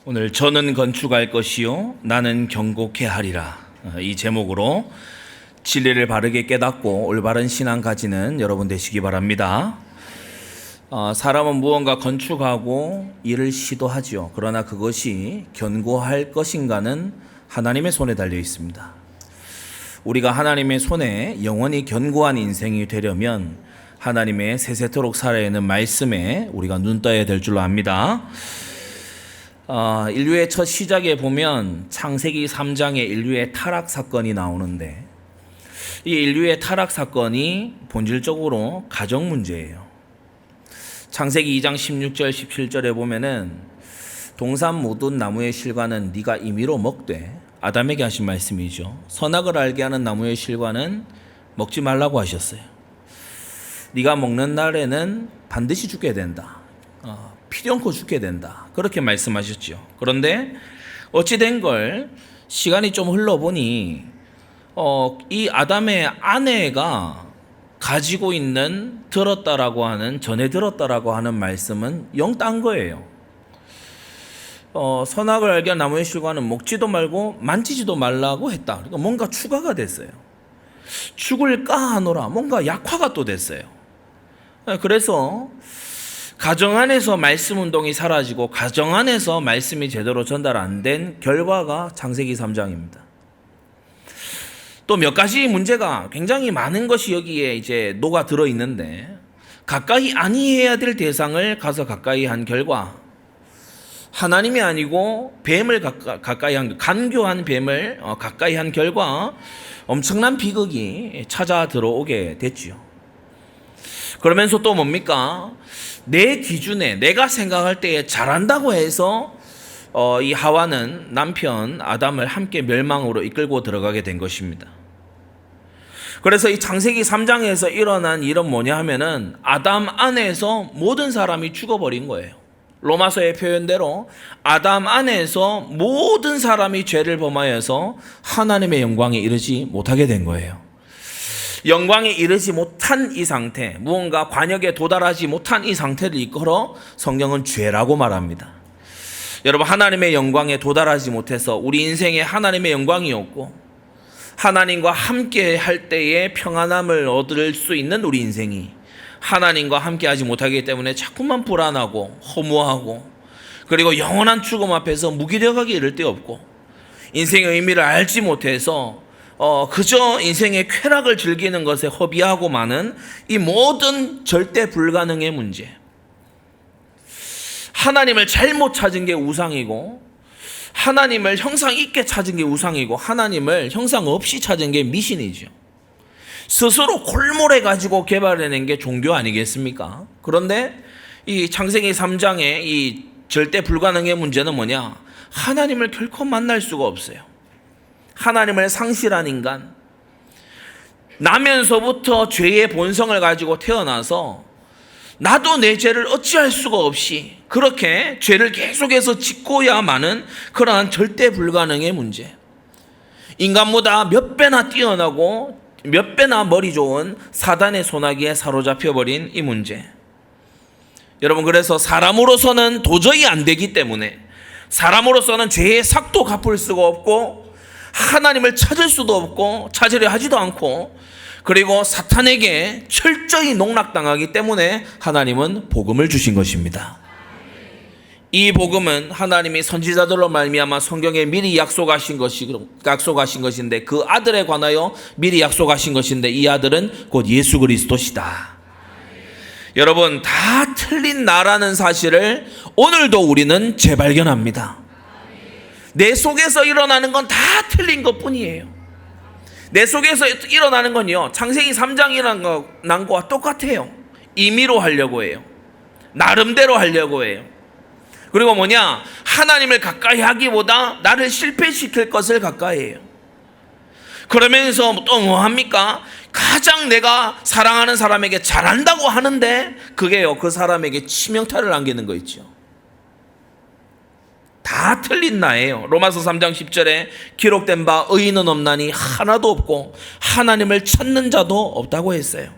오늘 저는 건축할 것이요 나는 경고케 하리라, 이 제목으로 진리를 바르게 깨닫고 올바른 신앙 가지는 여러분 되시기 바랍니다. 사람은 무언가 건축하고 일을 시도하지요. 그러나 그것이 견고할 것인가는 하나님의 손에 달려 있습니다. 우리가 하나님의 손에 영원히 견고한 인생이 되려면 하나님의 세세토록 살아야 하는 말씀에 우리가 눈 떠야 될 줄로 압니다. 인류의 첫 시작에 보면 창세기 3장에 인류의 타락 사건이 나오는데, 이 인류의 타락 사건이 본질적으로 가정 문제예요. 창세기 2장 16절 17절에 보면은 동산 모든 나무의 실과는 네가 임의로 먹되, 아담에게 하신 말씀이죠. 선악을 알게 하는 나무의 실과는 먹지 말라고 하셨어요. 네가 먹는 날에는 반드시 죽게 된다. 필연코 죽게 된다. 그렇게 말씀하셨죠. 그런데 어찌 된 걸 시간이 좀 흘러보니 이 아담의 아내가 가지고 있는 들었다라고 하는, 전에 들었다라고 하는 말씀은 영 딴 거예요. 선악을 알게 한 나무의 실과는 먹지도 말고 만지지도 말라고 했다. 그러니까 뭔가 추가가 됐어요. 죽을까 하노라, 뭔가 약화가 또 됐어요. 그래서 가정 안에서 말씀 운동이 사라지고 가정 안에서 말씀이 제대로 전달 안 된 결과가 창세기 3장입니다. 또 몇 가지 문제가 굉장히 많은 것이 여기에 이제 녹아 들어 있는데, 가까이 아니해야 될 대상을 가서 가까이 한 결과, 하나님이 아니고 뱀을 가까이 한, 간교한 뱀을 가까이 한 결과 엄청난 비극이 찾아 들어오게 됐지요. 그러면서 또 뭡니까? 내 기준에, 내가 생각할 때에 잘한다고 해서 이 하와는 남편 아담을 함께 멸망으로 이끌고 들어가게 된 것입니다. 그래서 이 창세기 3장에서 일어난 일은 뭐냐 하면은 아담 안에서 모든 사람이 죽어버린 거예요. 로마서의 표현대로 아담 안에서 모든 사람이 죄를 범하여서 하나님의 영광에 이르지 못하게 된 거예요. 영광에 이르지 못한 이 상태, 무언가 관역에 도달하지 못한 이 상태를 이끌어 성경은 죄라고 말합니다. 여러분, 하나님의 영광에 도달하지 못해서 우리 인생에 하나님의 영광이 없고 하나님과 함께 할 때에 평안함을 얻을 수 있는 우리 인생이 하나님과 함께 하지 못하기 때문에 자꾸만 불안하고 허무하고, 그리고 영원한 죽음 앞에서 무기력하게 이를 데 없고 인생의 의미를 알지 못해서 그저 인생의 쾌락을 즐기는 것에 허비하고 마는 이 모든 절대 불가능의 문제, 하나님을 잘못 찾은 게 우상이고 하나님을 형상 있게 찾은 게 우상이고 하나님을 형상 없이 찾은 게 미신이죠. 스스로 골몰해 가지고 개발해낸 게 종교 아니겠습니까? 그런데 이 창세기 3장의 이 절대 불가능의 문제는 뭐냐? 하나님을 결코 만날 수가 없어요. 하나님을 상실한 인간, 나면서부터 죄의 본성을 가지고 태어나서 나도 내 죄를 어찌할 수가 없이 그렇게 죄를 계속해서 짓고야만은 그러한 절대 불가능의 문제, 인간보다 몇 배나 뛰어나고 몇 배나 머리 좋은 사단의 소나기에 사로잡혀버린 이 문제. 여러분, 그래서 사람으로서는 도저히 안 되기 때문에, 사람으로서는 죄의 삭도 갚을 수가 없고 하나님을 찾을 수도 없고 찾으려 하지도 않고, 그리고 사탄에게 철저히 농락당하기 때문에 하나님은 복음을 주신 것입니다. 이 복음은 하나님이 선지자들로 말미암아 성경에 미리 약속하신 것인데, 그 아들에 관하여 미리 약속하신 것인데, 이 아들은 곧 예수 그리스도시다. 여러분, 다 틀린 나라는 사실을 오늘도 우리는 재발견합니다. 내 속에서 일어나는 건 다 틀린 것뿐이에요. 내 속에서 일어나는 건요, 창세기 3장이 난 거와 똑같아요. 임의로 하려고 해요. 나름대로 하려고 해요. 그리고 뭐냐? 하나님을 가까이 하기보다 나를 실패시킬 것을 가까이 해요. 그러면서 또 뭐 합니까? 가장 내가 사랑하는 사람에게 잘한다고 하는데 그게요, 그 사람에게 치명타를 남기는 거 있죠. 다 틀린 나예요. 로마서 3장 10절에 기록된 바 의인은 없나니 하나도 없고 하나님을 찾는 자도 없다고 했어요.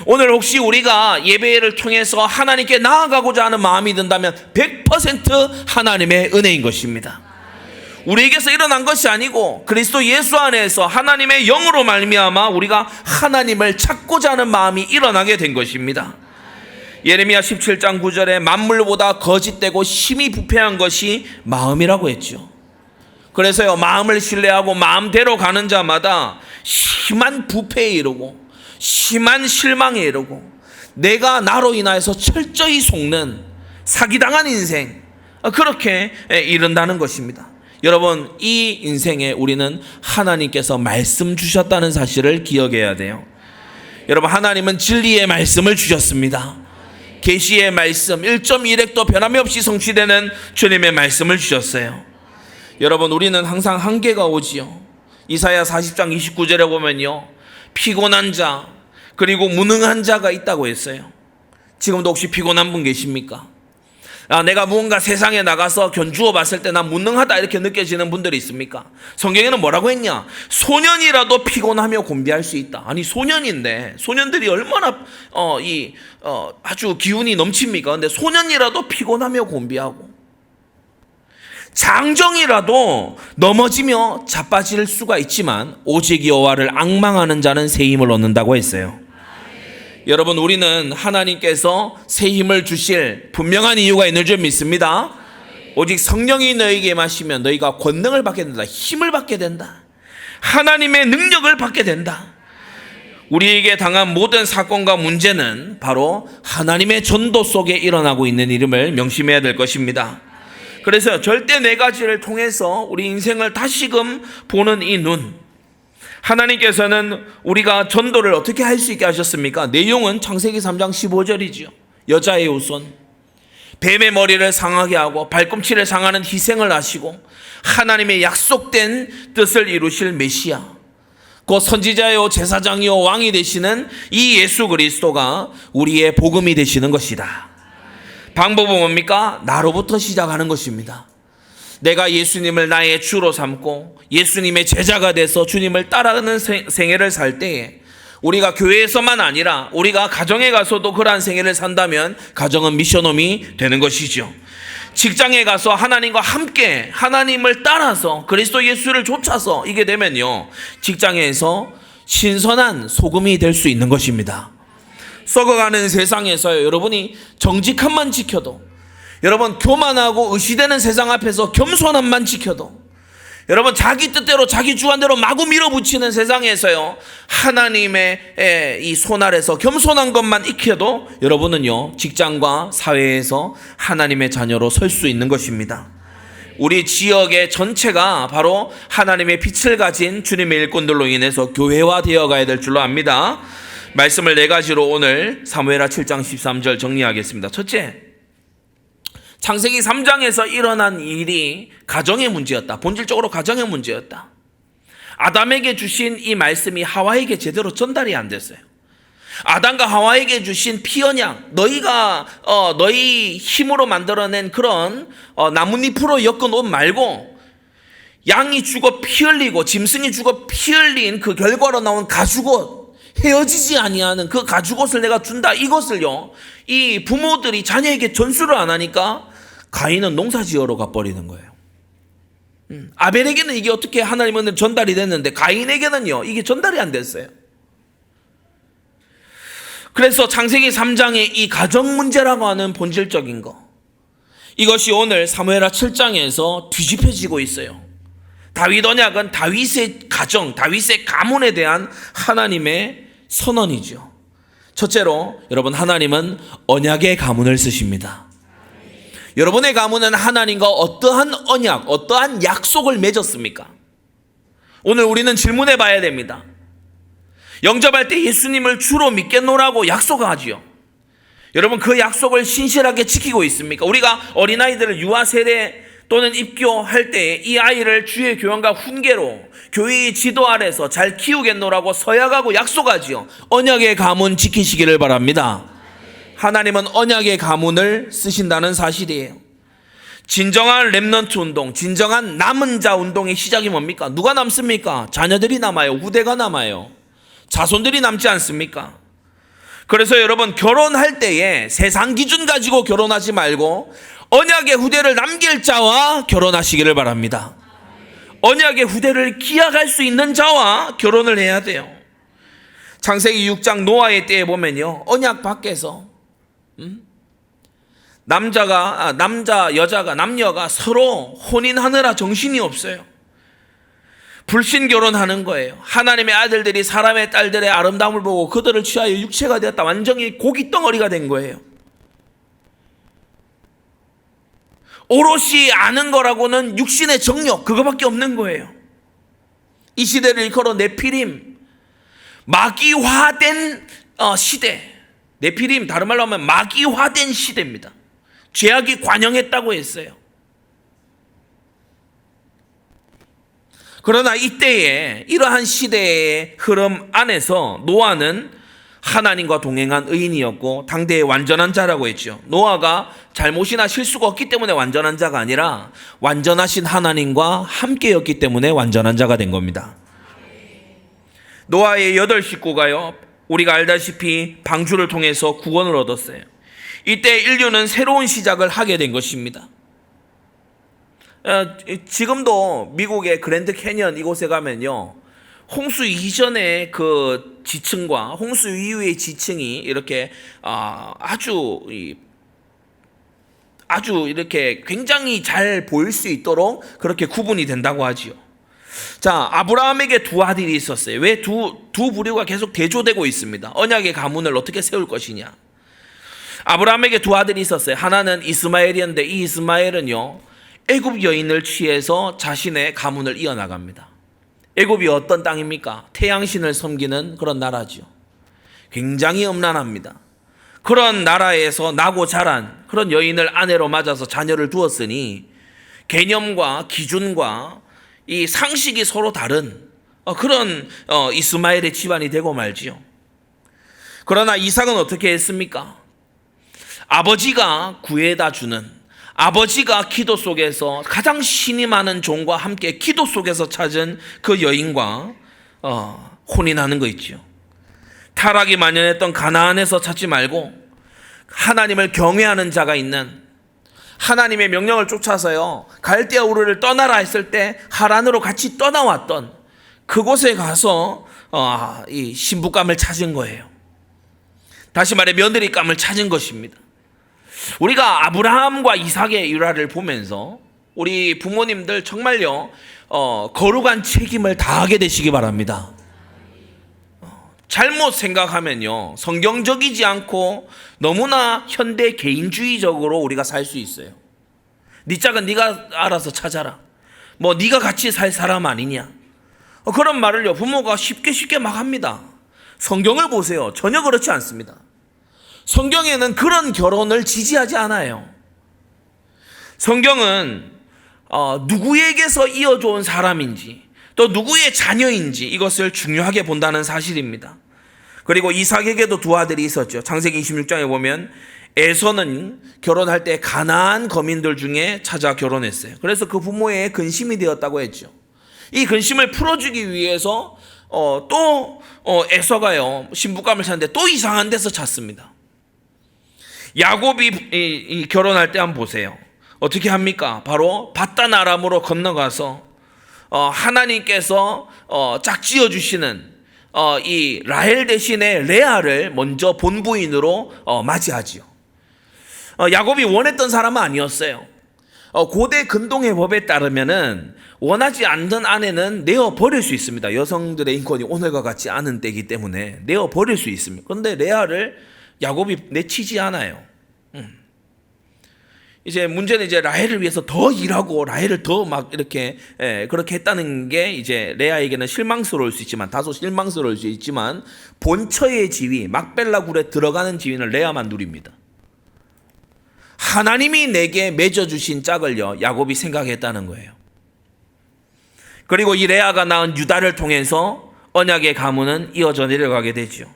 오늘 혹시 우리가 예배를 통해서 하나님께 나아가고자 하는 마음이 든다면 100% 하나님의 은혜인 것입니다. 우리에게서 일어난 것이 아니고 그리스도 예수 안에서 하나님의 영으로 말미암아 우리가 하나님을 찾고자 하는 마음이 일어나게 된 것입니다. 예레미야 17장 9절에 만물보다 거짓되고 심히 부패한 것이 마음이라고 했죠. 그래서요, 마음을 신뢰하고 마음대로 가는 자마다 심한 부패에 이르고 심한 실망에 이르고 내가 나로 인하여서 철저히 속는 사기당한 인생, 그렇게 이른다는 것입니다. 여러분, 이 인생에 우리는 하나님께서 말씀 주셨다는 사실을 기억해야 돼요. 여러분, 하나님은 진리의 말씀을 주셨습니다. 계시의 말씀 1.1획도 변함이 없이 성취되는 주님의 말씀을 주셨어요. 여러분, 우리는 항상 한계가 오지요. 이사야 40장 29절에 보면요, 피곤한 자 그리고 무능한 자가 있다고 했어요. 지금도 혹시 피곤한 분 계십니까? 내가 무언가 세상에 나가서 견주어 봤을 때 난 무능하다 이렇게 느껴지는 분들이 있습니까? 성경에는 뭐라고 했냐? 소년이라도 피곤하며 곤비할 수 있다. 아니, 소년인데 소년들이 얼마나 아주 기운이 넘칩니까? 근데 소년이라도 피곤하며 곤비하고 장정이라도 넘어지며 자빠질 수가 있지만 오직 여호와를 앙망하는 자는 새 힘을 얻는다고 했어요. 여러분, 우리는 하나님께서 새 힘을 주실 분명한 이유가 있는 줄 믿습니다. 오직 성령이 너에게 임하시면 너희가 권능을 받게 된다. 힘을 받게 된다. 하나님의 능력을 받게 된다. 우리에게 당한 모든 사건과 문제는 바로 하나님의 전도 속에 일어나고 있는 일임을 명심해야 될 것입니다. 그래서 절대 네 가지를 통해서 우리 인생을 다시금 보는 이 눈, 하나님께서는 우리가 전도를 어떻게 할 수 있게 하셨습니까? 내용은 창세기 3장 15절이지요. 여자의 후손, 뱀의 머리를 상하게 하고 발꿈치를 상하는 희생을 하시고 하나님의 약속된 뜻을 이루실 메시아, 곧 선지자요 제사장이요 왕이 되시는 이 예수 그리스도가 우리의 복음이 되시는 것이다. 방법은 뭡니까? 나로부터 시작하는 것입니다. 내가 예수님을 나의 주로 삼고 예수님의 제자가 돼서 주님을 따라가는 생애를 살 때에 우리가 교회에서만 아니라 우리가 가정에 가서도 그러한 생애를 산다면 가정은 미션홈이 되는 것이죠. 직장에 가서 하나님과 함께 하나님을 따라서 그리스도 예수를 쫓아서 이게 되면요, 직장에서 신선한 소금이 될 수 있는 것입니다. 썩어가는 세상에서 여러분이 정직함만 지켜도, 여러분 교만하고 의시되는 세상 앞에서 겸손함만 지켜도, 여러분 자기 뜻대로 자기 주관대로 마구 밀어붙이는 세상에서요, 하나님의 이 손 아래서 겸손한 것만 익혀도 여러분은요, 직장과 사회에서 하나님의 자녀로 설 수 있는 것입니다. 우리 지역의 전체가 바로 하나님의 빛을 가진 주님의 일꾼들로 인해서 교회화되어 가야 될 줄로 압니다. 말씀을 네 가지로 오늘 사무엘하 7장 13절 정리하겠습니다. 첫째, 창세기 3장에서 일어난 일이 가정의 문제였다. 본질적으로 가정의 문제였다. 아담에게 주신 이 말씀이 하와에게 제대로 전달이 안 됐어요. 아담과 하와에게 주신 피언양, 너희가 너희 힘으로 만들어낸 그런 나뭇잎으로 엮은 옷 말고 양이 죽어 피 흘리고 짐승이 죽어 피 흘린 그 결과로 나온 가죽옷, 헤어지지 아니하는 그 가죽옷을 내가 준다, 이것을요, 이 부모들이 자녀에게 전수를 안 하니까 가인은 농사지으러 가버리는 거예요. 아벨에게는 이게 어떻게 하나님은 전달이 됐는데 가인에게는요, 이게 전달이 안 됐어요. 그래서 창세기 3장의 이 가정 문제라고 하는 본질적인 거, 이것이 오늘 사무엘하 7장에서 뒤집혀지고 있어요. 다윗 언약은 다윗의 가정, 다윗의 가문에 대한 하나님의 선언이죠. 첫째로, 여러분, 하나님은 언약의 가문을 쓰십니다. 여러분의 가문은 하나님과 어떠한 언약, 어떠한 약속을 맺었습니까? 오늘 우리는 질문해 봐야 됩니다. 영접할 때 예수님을 주로 믿겠노라고 약속하지요. 여러분, 그 약속을 신실하게 지키고 있습니까? 우리가 어린아이들을 유아 세례 또는 입교할 때 이 아이를 주의 교양과 훈계로 교회의 지도 아래서 잘 키우겠노라고 서약하고 약속하지요. 언약의 가문 지키시기를 바랍니다. 하나님은 언약의 가문을 쓰신다는 사실이에요. 진정한 렘넌트 운동, 진정한 남은 자 운동의 시작이 뭡니까? 누가 남습니까? 자녀들이 남아요. 후대가 남아요. 자손들이 남지 않습니까? 그래서 여러분, 결혼할 때에 세상 기준 가지고 결혼하지 말고 언약의 후대를 남길 자와 결혼하시기를 바랍니다. 언약의 후대를 기약할 수 있는 자와 결혼을 해야 돼요. 창세기 6장 노아의 때에 보면요, 언약 밖에서 남녀가 서로 혼인하느라 정신이 없어요. 불신 결혼하는 거예요. 하나님의 아들들이 사람의 딸들의 아름다움을 보고 그들을 취하여 육체가 되었다. 완전히 고기 덩어리가 된 거예요. 오롯이 아는 거라고는 육신의 정욕, 그거밖에 없는 거예요. 이 시대를 일컬어 네피림, 마귀화된 시대. 네피림, 다른 말로 하면 마귀화된 시대입니다. 죄악이 관영했다고 했어요. 그러나 이때에 이러한 시대의 흐름 안에서 노아는 하나님과 동행한 의인이었고 당대의 완전한 자라고 했죠. 노아가 잘못이나 실수가 없기 때문에 완전한 자가 아니라 완전하신 하나님과 함께였기 때문에 완전한 자가 된 겁니다. 노아의 8식구가요, 우리가 알다시피 방주를 통해서 구원을 얻었어요. 이때 인류는 새로운 시작을 하게 된 것입니다. 지금도 미국의 그랜드 캐니언 이곳에 가면요, 홍수 이전의 그 지층과 홍수 이후의 지층이 이렇게 아주 이렇게 굉장히 잘 보일 수 있도록 그렇게 구분이 된다고 하지요. 자, 아브라함에게 두 아들이 있었어요. 왜 두 부류가 계속 대조되고 있습니다. 언약의 가문을 어떻게 세울 것이냐. 아브라함에게 두 아들이 있었어요. 하나는 이스마엘이었는데 이 이스마엘은요, 애굽 여인을 취해서 자신의 가문을 이어나갑니다. 애굽이 어떤 땅입니까? 태양신을 섬기는 그런 나라죠. 굉장히 음란합니다. 그런 나라에서 나고 자란 그런 여인을 아내로 맞아서 자녀를 두었으니 개념과 기준과 이 상식이 서로 다른 그런 이스마엘의 집안이 되고 말지요. 그러나 이삭은 어떻게 했습니까? 아버지가 구해다 주는, 아버지가 기도 속에서 가장 신이 많은 종과 함께 기도 속에서 찾은 그 여인과 혼인하는 거 있죠. 타락이 만연했던 가나안에서 찾지 말고 하나님을 경외하는 자가 있는, 하나님의 명령을 쫓아서요 갈대아 우르를 떠나라 했을 때 하란으로 같이 떠나왔던 그곳에 가서 이 신부감을 찾은 거예요. 다시 말해 며느리감을 찾은 것입니다. 우리가 아브라함과 이삭의 일화를 보면서 우리 부모님들 정말요 거룩한 책임을 다하게 되시기 바랍니다. 잘못 생각하면요 성경적이지 않고 너무나 현대 개인주의적으로 우리가 살 수 있어요. 네 짝은 네가 알아서 찾아라, 뭐 네가 같이 살 사람 아니냐, 그런 말을요 부모가 쉽게 막 합니다. 성경을 보세요. 전혀 그렇지 않습니다. 성경에는 그런 결혼을 지지하지 않아요. 성경은 누구에게서 이어져온 사람인지 또 누구의 자녀인지 이것을 중요하게 본다는 사실입니다. 그리고 이삭에게도 두 아들이 있었죠. 창세기 26장에 보면 에서는 결혼할 때 가나안 거민들 중에 찾아 결혼했어요. 그래서 그 부모의 근심이 되었다고 했죠. 이 근심을 풀어주기 위해서 또 에서가요 신부감을 찾는데 또 이상한 데서 찾습니다. 야곱이 결혼할 때 한번 보세요. 어떻게 합니까? 바로 바단 아람으로 건너가서 하나님께서 짝지어 주시는 이 라헬 대신에 레아를 먼저 본부인으로 맞이하지요. 야곱이 원했던 사람은 아니었어요. 고대 근동의 법에 따르면은 원하지 않는 아내는 내어 버릴 수 있습니다. 여성들의 인권이 오늘과 같지 않은 때이기 때문에 내어 버릴 수 있습니다. 그런데 레아를 야곱이 내치지 않아요. 이제 문제는 이제 라헬을 위해서 더 일하고 라헬을 더 막 이렇게 그렇게 했다는 게 이제 레아에게는 실망스러울 수 있지만, 다소 실망스러울 수 있지만 본처의 지위, 막벨라 굴에 들어가는 지위는 레아만 누립니다. 하나님이 내게 맺어주신 짝을요 야곱이 생각했다는 거예요. 그리고 이 레아가 낳은 유다를 통해서 언약의 가문은 이어져 내려가게 되죠.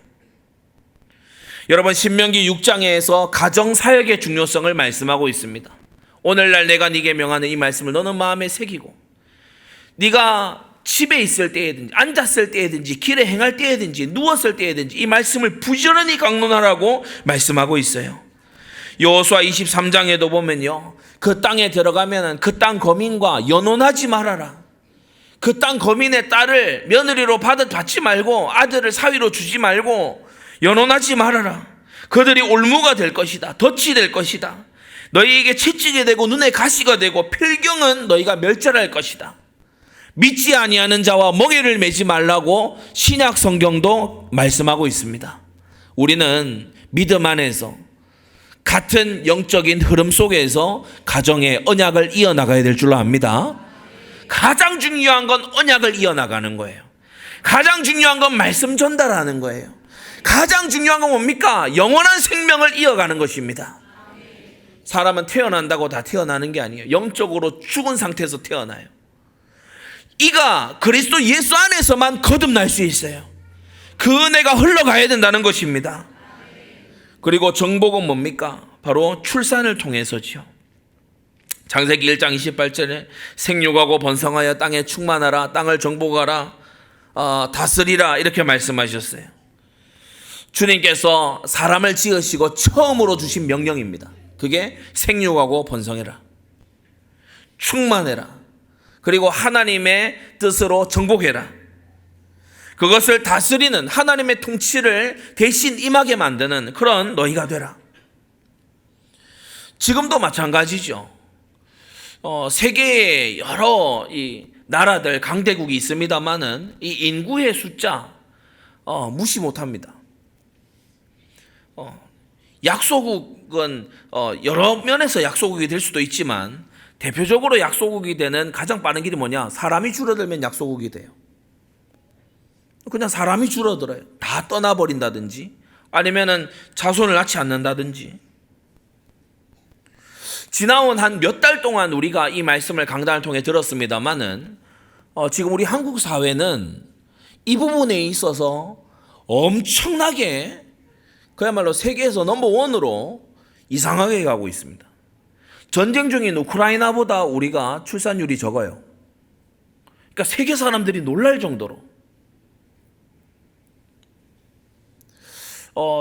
여러분, 신명기 6장에서 가정사역의 중요성을 말씀하고 있습니다. 오늘날 내가 네게 명하는 이 말씀을 너는 마음에 새기고 네가 집에 있을 때에든지 앉았을 때에든지 길에 행할 때에든지 누웠을 때에든지 이 말씀을 부지런히 강론하라고 말씀하고 있어요. 여호수아 23장에도 보면요, 그 땅에 들어가면은 그 땅 거민과 연혼하지 말아라. 그 땅 거민의 딸을 며느리로 받지 말고 아들을 사위로 주지 말고 연혼하지 말아라. 그들이 올무가 될 것이다. 덫이 될 것이다. 너희에게 채찍이 되고 눈에 가시가 되고 필경은 너희가 멸절할 것이다. 믿지 아니하는 자와 멍에를 매지 말라고 신약 성경도 말씀하고 있습니다. 우리는 믿음 안에서 같은 영적인 흐름 속에서 가정의 언약을 이어나가야 될 줄로 압니다. 가장 중요한 건 언약을 이어나가는 거예요. 가장 중요한 건 말씀 전달하는 거예요. 가장 중요한 건 뭡니까? 영원한 생명을 이어가는 것입니다. 사람은 태어난다고 다 태어나는 게 아니에요. 영적으로 죽은 상태에서 태어나요. 이가 그리스도 예수 안에서만 거듭날 수 있어요. 그 은혜가 흘러가야 된다는 것입니다. 그리고 정복은 뭡니까? 바로 출산을 통해서죠. 창세기 1장 28절에 생육하고 번성하여 땅에 충만하라, 땅을 정복하라, 다스리라 이렇게 말씀하셨어요. 주님께서 사람을 지으시고 처음으로 주신 명령입니다. 그게 생육하고 번성해라, 충만해라, 그리고 하나님의 뜻으로 정복해라. 그것을 다스리는 하나님의 통치를 대신 임하게 만드는 그런 너희가 되라. 지금도 마찬가지죠. 세계에 여러 이 나라들 강대국이 있습니다만은 이 인구의 숫자 무시 못합니다. 약소국은 여러 면에서 약소국이 될 수도 있지만 대표적으로 약소국이 되는 가장 빠른 길이 뭐냐? 사람이 줄어들면 약소국이 돼요. 그냥 사람이 줄어들어요. 다 떠나버린다든지 아니면은 자손을 낳지 않는다든지. 지나온 한 몇 달 동안 우리가 이 말씀을 강단을 통해 들었습니다만은 지금 우리 한국 사회는 이 부분에 있어서 엄청나게 그야말로 세계에서 넘버원으로 이상하게 가고 있습니다. 전쟁 중인 우크라이나보다 우리가 출산율이 적어요. 그러니까 세계 사람들이 놀랄 정도로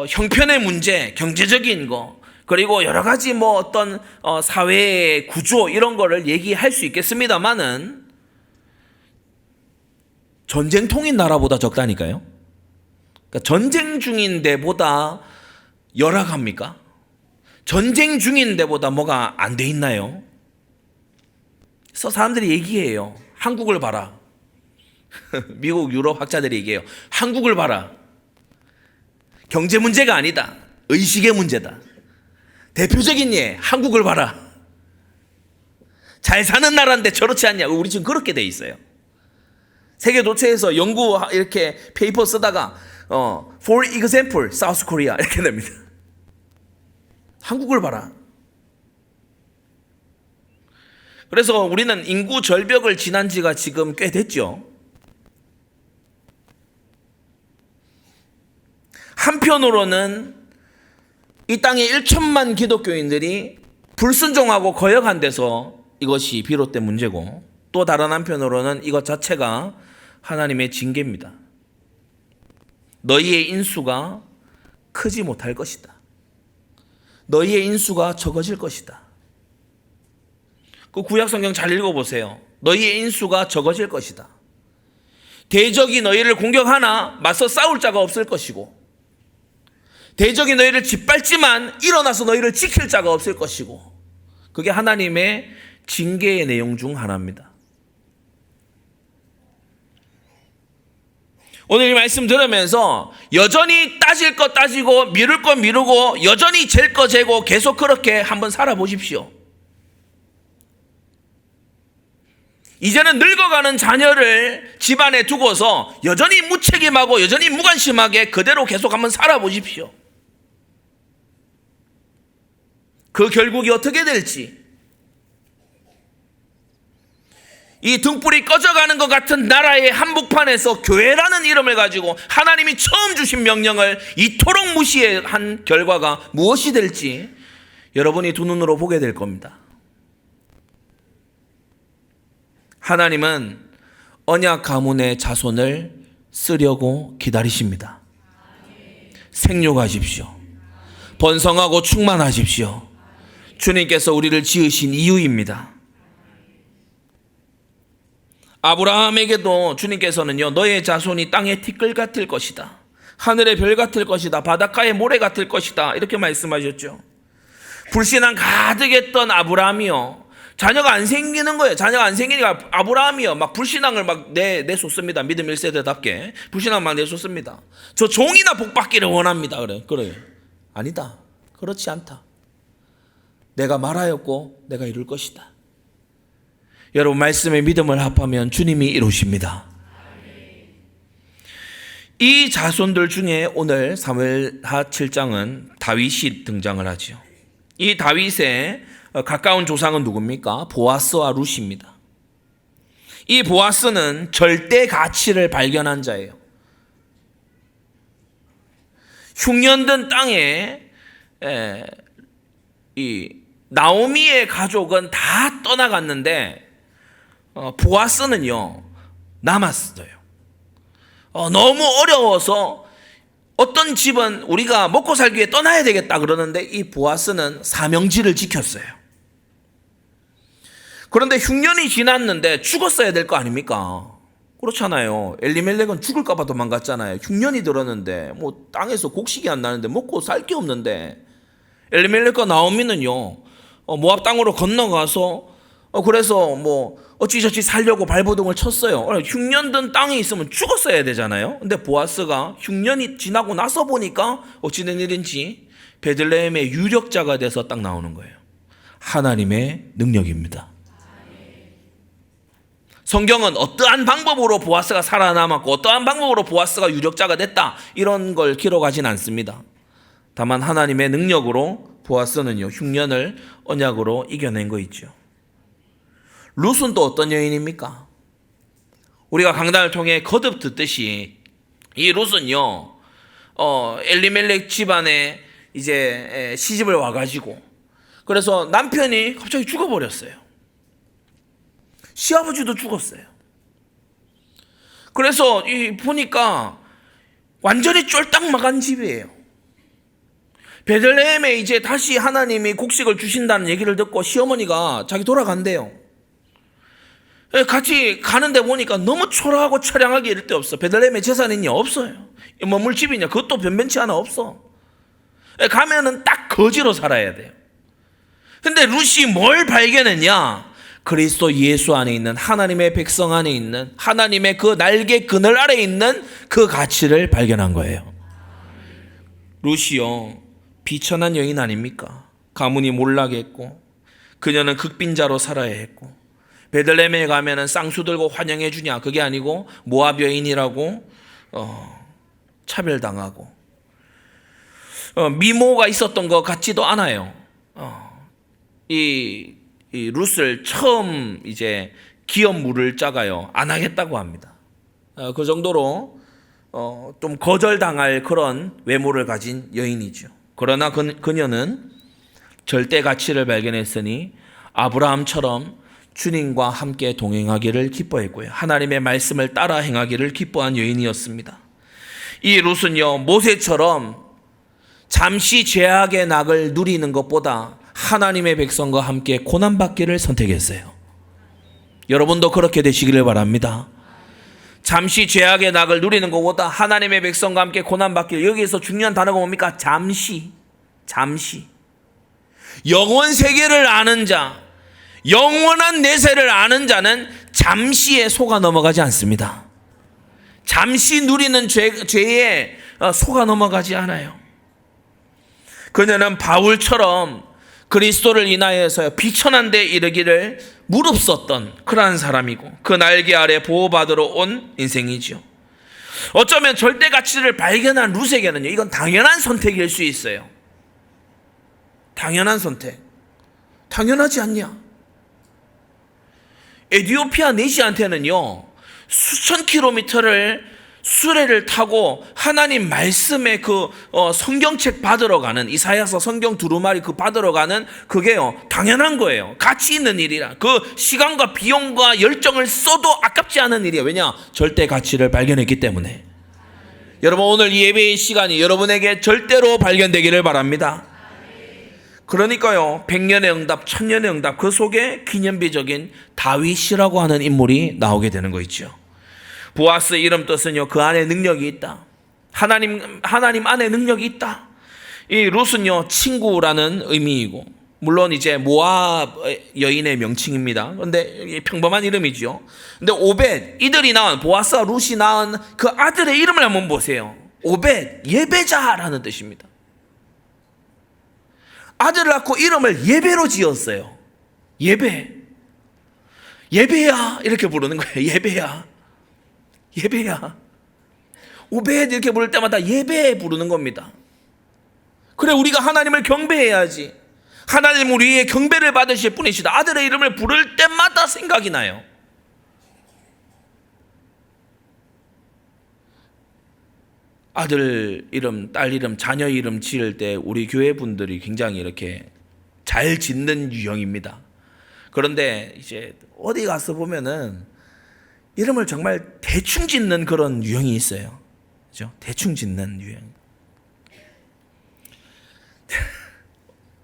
형편의 문제, 경제적인 거, 그리고 여러 가지 뭐 어떤 사회의 구조 이런 거를 얘기할 수 있겠습니다만은 전쟁통인 나라보다 적다니까요. 그러니까 전쟁 중인 데보다 열악합니까? 전쟁 중인 데보다 뭐가 안 돼 있나요? 그래서 사람들이 얘기해요. 한국을 봐라. 미국, 유럽 학자들이 얘기해요. 한국을 봐라. 경제 문제가 아니다. 의식의 문제다. 대표적인 예, 한국을 봐라. 잘 사는 나라인데 저렇지 않냐. 우리 지금 그렇게 돼 있어요. 세계 도처에서 연구 이렇게 페이퍼 쓰다가 For example, South Korea 이렇게 됩니다. 한국을 봐라. 그래서 우리는 인구 절벽을 지난 지가 지금 꽤 됐죠. 한편으로는 이 땅에 1천만 기독교인들이 불순종하고 거역한 데서 이것이 비롯된 문제고, 또 다른 한편으로는 이것 자체가 하나님의 징계입니다. 너희의 인수가 크지 못할 것이다. 너희의 인수가 적어질 것이다. 그 구약 성경 잘 읽어보세요. 너희의 인수가 적어질 것이다. 대적이 너희를 공격하나 맞서 싸울 자가 없을 것이고, 대적이 너희를 짓밟지만 일어나서 너희를 지킬 자가 없을 것이고, 그게 하나님의 징계의 내용 중 하나입니다. 오늘 이 말씀 들으면서 여전히 따질 것 따지고 미룰 것 미루고 여전히 잴 것 재고 계속 그렇게 한번 살아보십시오. 이제는 늙어가는 자녀를 집안에 두고서 여전히 무책임하고 여전히 무관심하게 그대로 계속 한번 살아보십시오. 그 결국이 어떻게 될지, 이 등불이 꺼져가는 것 같은 나라의 한복판에서 교회라는 이름을 가지고 하나님이 처음 주신 명령을 이토록 무시한 결과가 무엇이 될지 여러분이 두 눈으로 보게 될 겁니다. 하나님은 언약 가문의 자손을 쓰려고 기다리십니다. 생육하십시오. 번성하고 충만하십시오. 주님께서 우리를 지으신 이유입니다. 아브라함에게도 주님께서는요, 너의 자손이 땅의 티끌 같을 것이다. 하늘의 별 같을 것이다. 바닷가의 모래 같을 것이다. 이렇게 말씀하셨죠. 불신앙 가득했던 아브라함이요, 자녀가 안 생기는 거예요. 자녀가 안 생기니까 아브라함이요, 막 불신앙을 막 내쏟습니다. 믿음 1세대답게 불신앙 막 내쏟습니다. 저 종이나 복 받기를 원합니다. 그래요. 아니다. 그렇지 않다. 내가 말하였고 내가 이룰 것이다. 여러분, 말씀에 믿음을 합하면 주님이 이루십니다. 이 자손들 중에 오늘 사무엘하 7장은 다윗이 등장을 하죠. 이 다윗의 가까운 조상은 누굽니까? 보아스와 룻입니다. 이 보아스는 절대 가치를 발견한 자예요. 흉년든 땅에 이 나오미의 가족은 다 떠나갔는데 보아스는요 남았어요. 너무 어려워서 어떤 집은 우리가 먹고 살기 위해 떠나야 되겠다 그러는데 이 보아스는 사명지를 지켰어요. 그런데 흉년이 지났는데 죽었어야 될 거 아닙니까? 그렇잖아요. 엘리멜렉은 죽을까 봐 도망갔잖아요. 흉년이 들었는데 뭐 땅에서 곡식이 안 나는데 먹고 살 게 없는데, 엘리멜렉과 나오미는요 모압 땅으로 건너가서 그래서 뭐 어찌저찌 살려고 발버둥을 쳤어요. 흉년 든 땅에 있으면 죽었어야 되잖아요. 근데 보아스가 흉년이 지나고 나서 보니까 어찌된 일인지 베들레헴의 유력자가 돼서 딱 나오는 거예요. 하나님의 능력입니다. 성경은 어떠한 방법으로 보아스가 살아남았고 어떠한 방법으로 보아스가 유력자가 됐다 이런 걸 기록하진 않습니다. 다만 하나님의 능력으로 보아스는요 흉년을 언약으로 이겨낸 거 있죠. 룻은 또 어떤 여인입니까? 우리가 강단을 통해 거듭 듣듯이 이 룻은요 엘리멜렉 집안에 이제 시집을 와가지고 그래서 남편이 갑자기 죽어버렸어요. 시아버지도 죽었어요. 그래서 보니까 완전히 쫄딱 망한 집이에요. 베들레헴에 이제 다시 하나님이 곡식을 주신다는 얘기를 듣고 시어머니가 자기 돌아간대요. 같이 가는데 보니까 너무 초라하고 처량하게 이럴 데 없어. 베들레헴에 재산이 없어요. 머물 집이냐 그것도 변변치 않아 없어. 가면은 딱 거지로 살아야 돼요. 근데 룻이 뭘 발견했냐? 그리스도 예수 안에 있는 하나님의 백성 안에 있는 하나님의 그 날개 그늘 아래 있는 그 가치를 발견한 거예요. 룻이요 비천한 여인 아닙니까? 가문이 몰락했고 그녀는 극빈자로 살아야 했고 베들레헴에 가면은 쌍수 들고 환영해 주냐 그게 아니고 모압 여인이라고 차별당하고 미모가 있었던 것 같지도 않아요. 이 룻을 처음 이제 기업 물을 짜가요 안 하겠다고 합니다. 그 정도로 좀 거절당할 그런 외모를 가진 여인이죠. 그러나 그녀는 절대 가치를 발견했으니 아브라함처럼 주님과 함께 동행하기를 기뻐했고요. 하나님의 말씀을 따라 행하기를 기뻐한 여인이었습니다. 이 룻은요 모세처럼 잠시 죄악의 낙을 누리는 것보다 하나님의 백성과 함께 고난받기를 선택했어요. 여러분도 그렇게 되시기를 바랍니다. 잠시 죄악의 낙을 누리는 것보다 하나님의 백성과 함께 고난받기를, 여기에서 중요한 단어가 뭡니까? 잠시. 영원 세계를 아는 자, 영원한 내세를 아는 자는 잠시에 속아 넘어가지 않습니다. 잠시 누리는 죄에 속아 넘어가지 않아요. 그녀는 바울처럼 그리스도를 인하여서 비천한 데 이르기를 무릅썼던 그러한 사람이고 그 날개 아래 보호받으러 온 인생이죠. 어쩌면 절대 가치를 발견한 룻에게는요 이건 당연한 선택일 수 있어요. 당연한 선택. 당연하지 않냐? 에티오피아 내시한테는요 수천 킬로미터를 수레를 타고 하나님 말씀의 그 성경책 받으러 가는, 이사야서 성경 두루마리 그 받으러 가는, 그게요 당연한 거예요. 가치 있는 일이라. 그 시간과 비용과 열정을 써도 아깝지 않은 일이에요. 왜냐? 절대 가치를 발견했기 때문에. 여러분, 오늘 이 예배의 시간이 여러분에게 절대로 발견되기를 바랍니다. 그러니까요, 100년의 응답, 1000년의 응답, 그 속에 기념비적인 다윗이라고 하는 인물이 나오게 되는 거 있죠. 보아스 이름 뜻은요, 그 안에 능력이 있다. 하나님 안에 능력이 있다. 이 룻은요, 친구라는 의미이고, 물론 이제 모압 여인의 명칭입니다. 그런데 평범한 이름이죠. 근데 오벳, 이들이 낳은, 보아스와 룻이 낳은 그 아들의 이름을 한번 보세요. 오벳, 예배자라는 뜻입니다. 아들을 낳고 이름을 예배로 지었어요. 예배야 이렇게 부르는 거예요. 예배야. 오벳 이렇게 부를 때마다 예배 부르는 겁니다. 그래, 우리가 하나님을 경배해야지. 하나님 우리의 경배를 받으실 분이시다. 아들의 이름을 부를 때마다 생각이 나요. 아들 이름, 딸 이름, 자녀 이름 지을 때 우리 교회 분들이 굉장히 이렇게 잘 짓는 유형입니다. 그런데 이제 어디 가서 보면은 이름을 정말 대충 짓는 그런 유형이 있어요. 그죠? 대충 짓는 유형.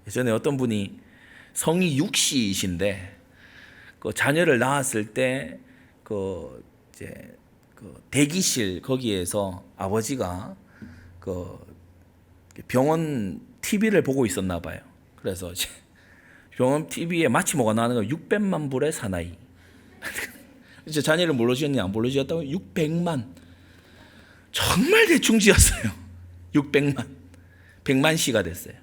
예전에 어떤 분이 성이 육씨이신데 그 자녀를 낳았을 때 대기실 거기에서 아버지가 그 병원 TV를 보고 있었나 봐요. 그래서 이제 병원 TV에 마치 뭐가 나오는 거 600만 불의 사나이. 이제 자녀를 뭘로 지었냐? 안 뭘로 지었다고? 600만. 정말 대충 지었어요. 600만. 100만 씨가 됐어요.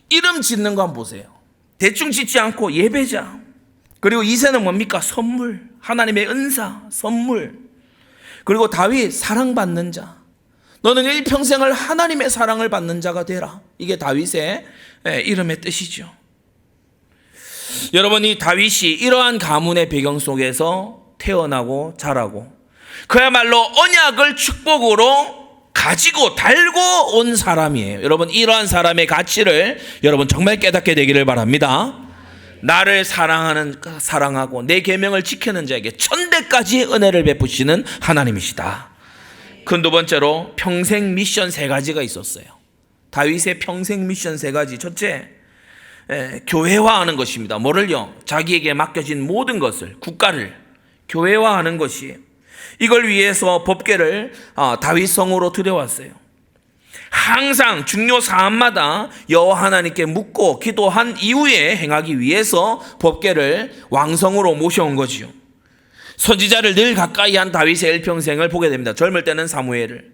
이름 짓는 거 한번 보세요. 대충 짓지 않고 예배자. 그리고 이세는 뭡니까? 선물. 하나님의 은사, 선물. 그리고 다윗, 사랑받는 자. 너는 일평생을 하나님의 사랑을 받는 자가 되라. 이게 다윗의 이름의 뜻이죠. 여러분, 이 다윗이 이러한 가문의 배경 속에서 태어나고 자라고 그야말로 언약을 축복으로 가지고 달고 온 사람이에요. 여러분, 이러한 사람의 가치를 여러분 정말 깨닫게 되기를 바랍니다. 나를 사랑하고 내 계명을 지키는 자에게 천대까지의 은혜를 베푸시는 하나님이시다. 그 두 번째로 평생 미션 3가지가 있었어요. 다윗의 평생 미션 3가지. 첫째, 교회화하는 것입니다. 뭐를요? 자기에게 맡겨진 모든 것을, 국가를 교회화하는 것이에요. 이걸 위해서 법궤를 다윗 성으로 들여왔어요. 항상 중요 사안마다 여호와 하나님께 묻고 기도한 이후에 행하기 위해서 법궤를 왕성으로 모셔온 거지요. 선지자를 늘 가까이 한 다윗의 일평생을 보게 됩니다. 젊을 때는 사무엘을,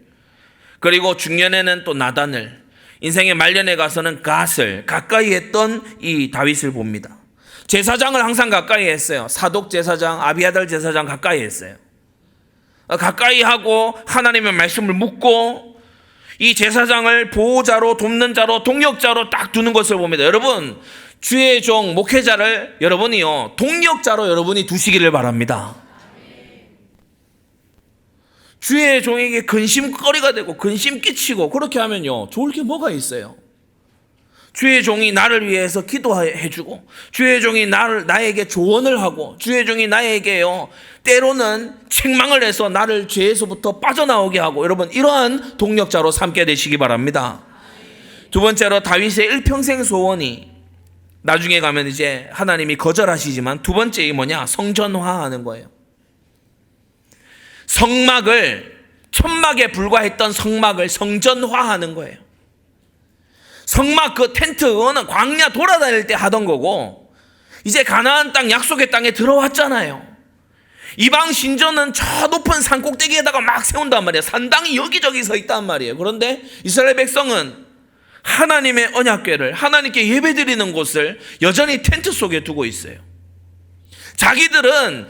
그리고 중년에는 또 나단을, 인생의 말년에 가서는 갓을 가까이 했던 이 다윗을 봅니다. 제사장을 항상 가까이 했어요. 사독 제사장, 아비아달 제사장 가까이 했어요. 가까이 하고 하나님의 말씀을 묻고 이 제사장을 보호자로, 돕는 자로, 동력자로 딱 두는 것을 봅니다. 여러분, 주의 종 목회자를 여러분이요 동력자로 여러분이 두시기를 바랍니다. 주의 종에게 근심거리가 되고 근심 끼치고 그렇게 하면요 좋을 게 뭐가 있어요? 주의 종이 나를 위해서 기도해주고, 주의 종이 나에게 조언을 하고, 주의 종이 나에게요 때로는 책망을 해서 나를 죄에서부터 빠져나오게 하고, 여러분 이러한 동력자로 삼게 되시기 바랍니다. 두 번째로 다윗의 일평생 소원이, 나중에 가면 이제 하나님이 거절하시지만 두 번째 이 뭐냐? 성전화하는 거예요. 성막을, 천막에 불과했던 성막을 성전화하는 거예요. 성막 그 텐트는 광야 돌아다닐 때 하던 거고, 이제 가나안 땅, 약속의 땅에 들어왔잖아요. 이방 신전은 저 높은 산 꼭대기에다가 막 세운단 말이에요. 산당이 여기저기 서 있단 말이에요. 그런데 이스라엘 백성은 하나님의 언약궤를, 하나님께 예배드리는 곳을 여전히 텐트 속에 두고 있어요. 자기들은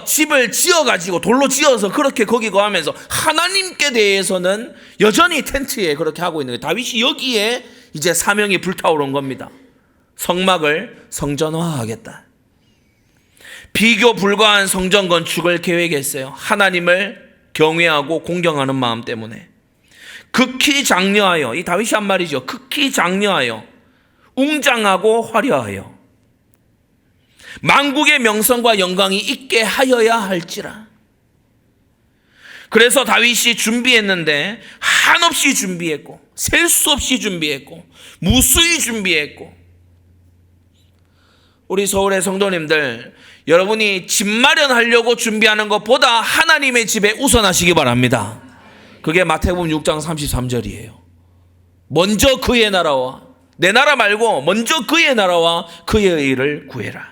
집을 지어가지고 돌로 지어서 그렇게 거기 거하면서 하나님께 대해서는 여전히 텐트에 그렇게 하고 있는 거예요. 다윗이 여기에 이제 사명이 불타오른 겁니다. 성막을 성전화하겠다. 비교 불가한 성전 건축을 계획했어요. 하나님을 경외하고 공경하는 마음 때문에. 극히 장려하여, 이 다윗이 한 말이죠. 극히 장려하여, 웅장하고 화려하여, 만국의 명성과 영광이 있게 하여야 할지라. 그래서 다윗이 준비했는데 한없이 준비했고, 셀 수 없이 준비했고, 무수히 준비했고. 우리 서울의 성도님들, 여러분이 집 마련하려고 준비하는 것보다 하나님의 집에 우선하시기 바랍니다. 그게 마태복음 6장 33절이에요. 먼저 그의 나라와, 내 나라 말고 먼저 그의 나라와 그의 의를 구해라.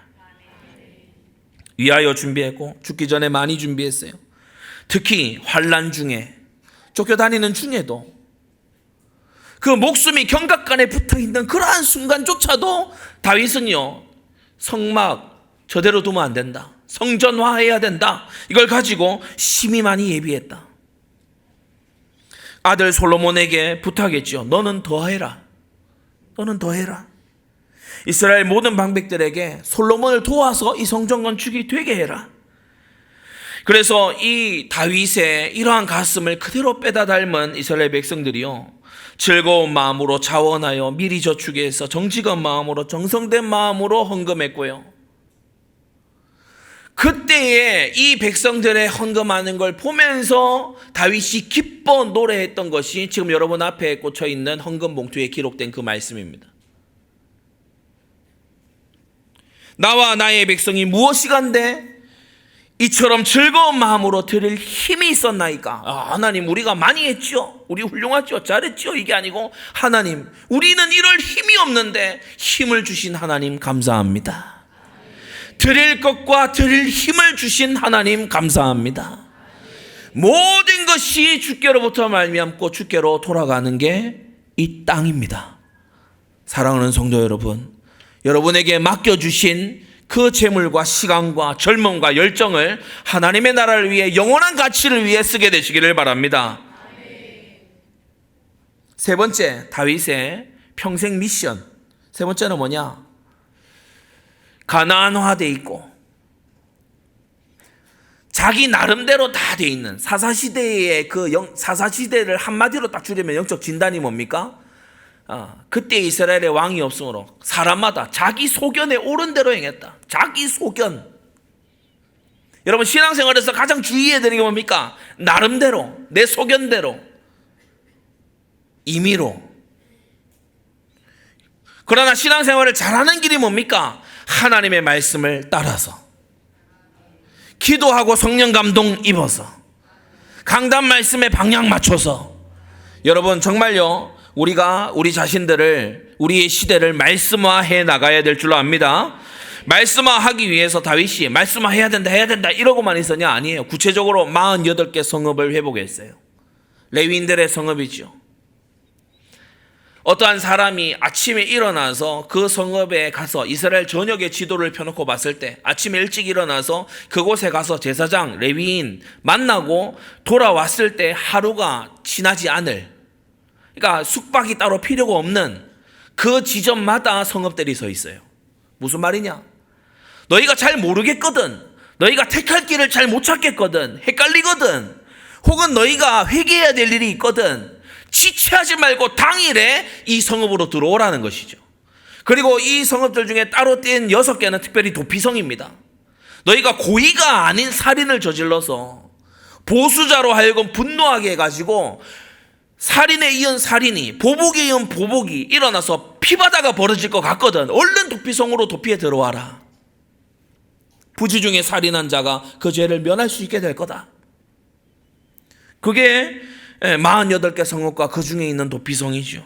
위하여 준비했고 죽기 전에 많이 준비했어요. 특히 환난 중에, 쫓겨다니는 중에도, 그 목숨이 경각간에 붙어있는 그러한 순간조차도 다윗은요, 성막 저대로 두면 안 된다, 성전화해야 된다, 이걸 가지고 심히 많이 예비했다. 아들 솔로몬에게 부탁했죠. 너는 더해라. 너는 더해라. 이스라엘 모든 방백들에게 솔로몬을 도와서 이 성전 건축이 되게 해라. 그래서 이 다윗의 이러한 가슴을 그대로 빼다 닮은 이스라엘 백성들이요, 즐거운 마음으로 자원하여 미리 저축해서 정직한 마음으로, 정성된 마음으로 헌금했고요. 그때에 이 백성들의 헌금하는 걸 보면서 다윗이 기뻐 노래했던 것이 지금 여러분 앞에 꽂혀 있는 헌금 봉투에 기록된 그 말씀입니다. 나와 나의 백성이 무엇이간데 이처럼 즐거운 마음으로 드릴 힘이 있었나이까. 하나님, 우리가 많이 했죠, 우리 훌륭하죠, 잘했죠, 이게 아니고, 하나님, 우리는 이럴 힘이 없는데 힘을 주신 하나님 감사합니다. 드릴 것과 드릴 힘을 주신 하나님 감사합니다. 모든 것이 주께로부터 말미암고 주께로 돌아가는 게 이 땅입니다. 사랑하는 성도 여러분, 여러분에게 맡겨주신 그 재물과 시간과 젊음과 열정을 하나님의 나라를 위해, 영원한 가치를 위해 쓰게 되시기를 바랍니다. 세 번째, 다윗의 평생 미션. 세 번째는 뭐냐? 가나안화되어 있고 자기 나름대로 다 돼 있는 사사시대의 사사시대를 한마디로 딱 줄이면 영적 진단이 뭡니까? 그때 이스라엘의 왕이 없으므로 사람마다 자기 소견에 옳은 대로 행했다. 자기 소견. 여러분, 신앙생활에서 가장 주의해야 되는 게 뭡니까? 나름대로, 내 소견대로, 임의로. 그러나 신앙생활을 잘하는 길이 뭡니까? 하나님의 말씀을 따라서, 기도하고 성령 감동 입어서, 강단 말씀에 방향 맞춰서. 여러분, 정말요, 우리가 우리 자신들을, 우리의 시대를 말씀화해 나가야 될 줄로 압니다. 말씀화하기 위해서 다윗이 말씀화해야 된다, 해야 된다 이러고만 있었냐? 아니에요. 구체적으로 48개 성읍을 회복했어요. 레위인들의 성읍이죠. 어떠한 사람이 아침에 일어나서 그 성읍에 가서 이스라엘 전역의 지도를 펴놓고 봤을 때, 아침에 일찍 일어나서 그곳에 가서 제사장, 레위인 만나고 돌아왔을 때 하루가 지나지 않을, 그러니까 숙박이 따로 필요가 없는 그 지점마다 성읍들이 서 있어요. 무슨 말이냐? 너희가 잘 모르겠거든, 너희가 택할 길을 잘 못 찾겠거든, 헷갈리거든, 혹은 너희가 회개해야 될 일이 있거든, 지체하지 말고 당일에 이 성읍으로 들어오라는 것이죠. 그리고 이 성읍들 중에 따로 뗀 6개는 특별히 도피성입니다. 너희가 고의가 아닌 살인을 저질러서 보수자로 하여금 분노하게 해가지고 살인에 이은 살인이, 보복에 이은 보복이 일어나서 피바다가 벌어질 것 같거든. 얼른 도피성으로 도피해 들어와라. 부지 중에 살인한 자가 그 죄를 면할 수 있게 될 거다. 그게 48개 성읍과 그 중에 있는 도피성이죠.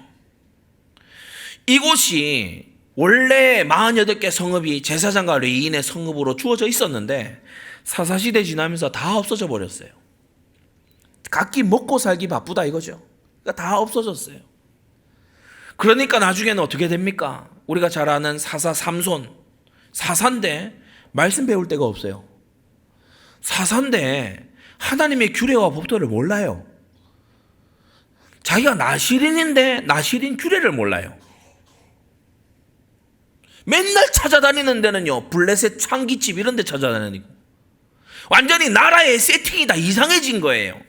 이곳이 원래 48개 성읍이 제사장과 레위인의 성읍으로 주어져 있었는데 사사시대 지나면서 다 없어져 버렸어요. 각기 먹고 살기 바쁘다 이거죠. 그러니까 다 없어졌어요. 그러니까 나중에는 어떻게 됩니까? 우리가 잘 아는 사사 삼손, 사사인데 말씀 배울 데가 없어요. 사사인데 하나님의 규례와 법도를 몰라요. 자기가 나시린인데 나시린 규례를 몰라요. 맨날 찾아다니는 데는요, 블레셋 창기집 이런 데 찾아다니고. 완전히 나라의 세팅이 다 이상해진 거예요.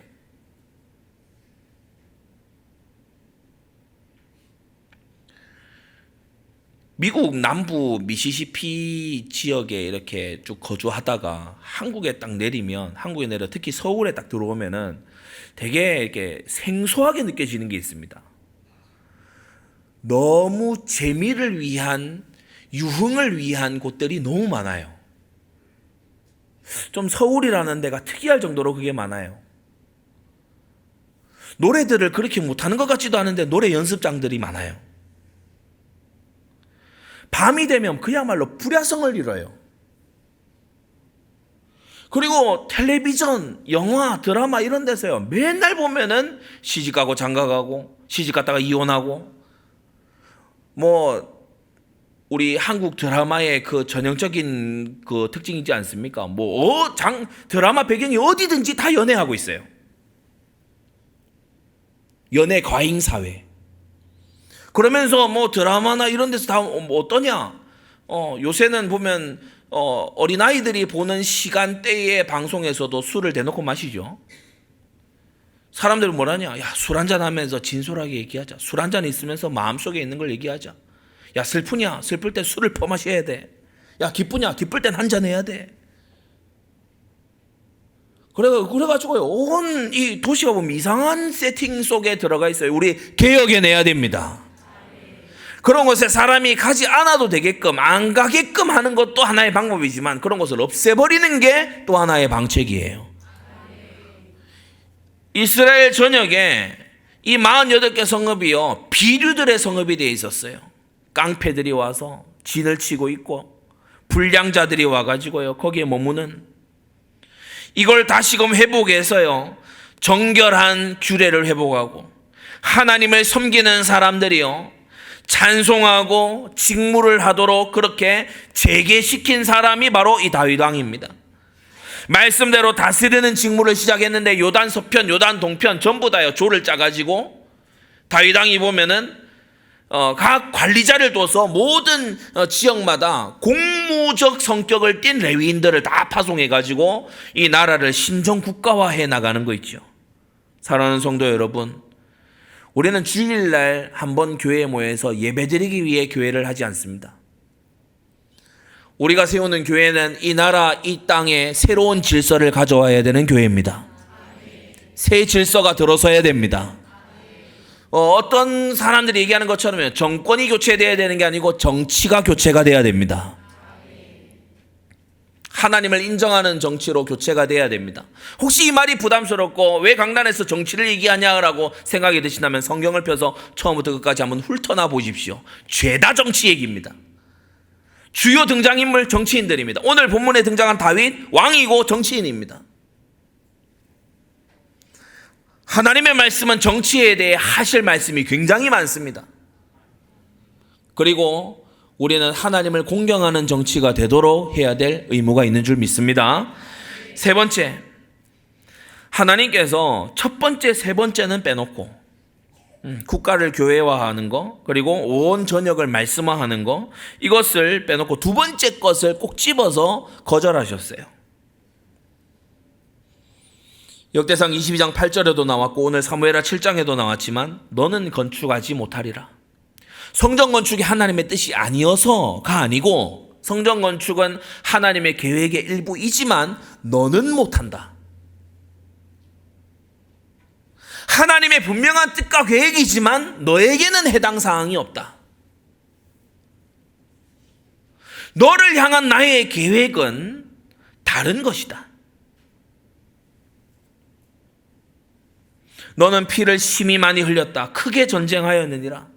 미국 남부 미시시피 지역에 이렇게 쭉 거주하다가 한국에 딱 내리면, 한국에 내려 특히 서울에 딱 들어오면은 되게 이렇게 생소하게 느껴지는 게 있습니다. 너무 재미를 위한, 유흥을 위한 곳들이 너무 많아요. 좀 서울이라는 데가 특이할 정도로 그게 많아요. 노래들을 그렇게 못하는 것 같지도 않은데 노래 연습장들이 많아요. 밤이 되면 그야말로 불야성을 이뤄요. 그리고 텔레비전, 영화, 드라마 이런 데서요, 맨날 보면은 시집가고 장가가고, 시집갔다가 이혼하고, 우리 한국 드라마의 그 전형적인 그 특징이지 않습니까? 드라마 배경이 어디든지 다 연애하고 있어요. 연애 과잉 사회. 그러면서 드라마나 이런 데서 다 어떠냐? 요새는 보면 어린아이들이 보는 시간대의 방송에서도 술을 대놓고 마시죠. 사람들은 뭐라냐? 야, 술 한잔 하면서 진솔하게 얘기하자. 술 한잔 있으면서 마음속에 있는 걸 얘기하자. 야, 슬프냐? 슬플 때 술을 퍼마셔야 돼. 야, 기쁘냐? 기쁠 땐 한잔 해야 돼. 그래가지고요, 온 이 도시가 보면 이상한 세팅 속에 들어가 있어요. 우리 개혁해내야 됩니다. 그런 곳에 사람이 가지 않아도 되게끔, 안 가게끔 하는 것도 하나의 방법이지만, 그런 것을 없애버리는 게 또 하나의 방책이에요. 이스라엘 전역에 이 48개 성읍이요, 비류들의 성읍이 되어 있었어요. 깡패들이 와서 진을 치고 있고, 불량자들이 와가지고요, 거기에 머무는, 이걸 다시금 회복해서요, 정결한 규례를 회복하고, 하나님을 섬기는 사람들이요, 찬송하고 직무를 하도록 그렇게 재개시킨 사람이 바로 이 다윗 왕입니다. 말씀대로 다스리는 직무를 시작했는데, 요단 서편, 요단 동편 전부 다요, 조를 짜가지고 다윗 왕이 보면은 각 관리자를 둬서 모든 지역마다 공무적 성격을 띤 레위인들을 다 파송해가지고 이 나라를 신정국가화해 나가는 거 있죠. 사랑하는 성도 여러분, 우리는 주일날 한번 교회에 모여서 예배드리기 위해 교회를 하지 않습니다. 우리가 세우는 교회는 이 나라, 이 땅에 새로운 질서를 가져와야 되는 교회입니다. 새 질서가 들어서야 됩니다. 어떤 사람들이 얘기하는 것처럼 정권이 교체돼야 되는 게 아니고 정치가 교체가 돼야 됩니다. 하나님을 인정하는 정치로 교체가 돼야 됩니다. 혹시 이 말이 부담스럽고 왜 강단에서 정치를 얘기하냐라고 생각이 드신다면 성경을 펴서 처음부터 끝까지 한번 훑어나 보십시오. 죄다 정치 얘기입니다. 주요 등장인물 정치인들입니다. 오늘 본문에 등장한 다윗 왕이고 정치인입니다. 하나님의 말씀은 정치에 대해 하실 말씀이 굉장히 많습니다. 그리고 우리는 하나님을 공경하는 정치가 되도록 해야 될 의무가 있는 줄 믿습니다. 세 번째, 하나님께서 첫 번째, 세 번째는 빼놓고 국가를 교회화하는 거, 그리고 온 전역을 말씀화하는 거, 이것을 빼놓고 두 번째 것을 꼭 집어서 거절하셨어요. 역대상 22장 8절에도 나왔고 오늘 사무엘하 7장에도 나왔지만 너는 건축하지 못하리라. 성전 건축이 하나님의 뜻이 아니어서가 아니고, 성전 건축은 하나님의 계획의 일부이지만 너는 못한다. 하나님의 분명한 뜻과 계획이지만 너에게는 해당 사항이 없다. 너를 향한 나의 계획은 다른 것이다. 너는 피를 심히 많이 흘렸다. 크게 전쟁하였느니라.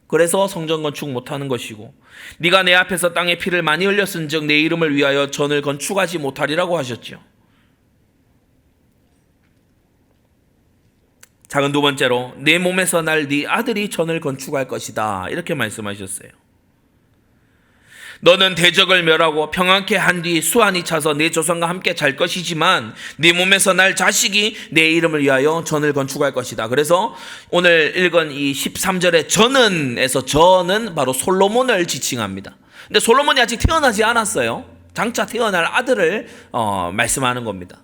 그래서 성전 건축 못하는 것이고, 네가 내 앞에서 땅에 피를 많이 흘렸은즉 내 이름을 위하여 전을 건축하지 못하리라고 하셨죠. 작은 두 번째로 내 몸에서 날 네 아들이 전을 건축할 것이다, 이렇게 말씀하셨어요. 너는 대적을 멸하고 평안케 한 뒤 수완이 차서 내 조상과 함께 잘 것이지만 네 몸에서 날 자식이 내 이름을 위하여 전을 건축할 것이다. 그래서 오늘 읽은 이 13절의 전은에서 전은 바로 솔로몬을 지칭합니다. 근데 솔로몬이 아직 태어나지 않았어요. 장차 태어날 아들을 말씀하는 겁니다.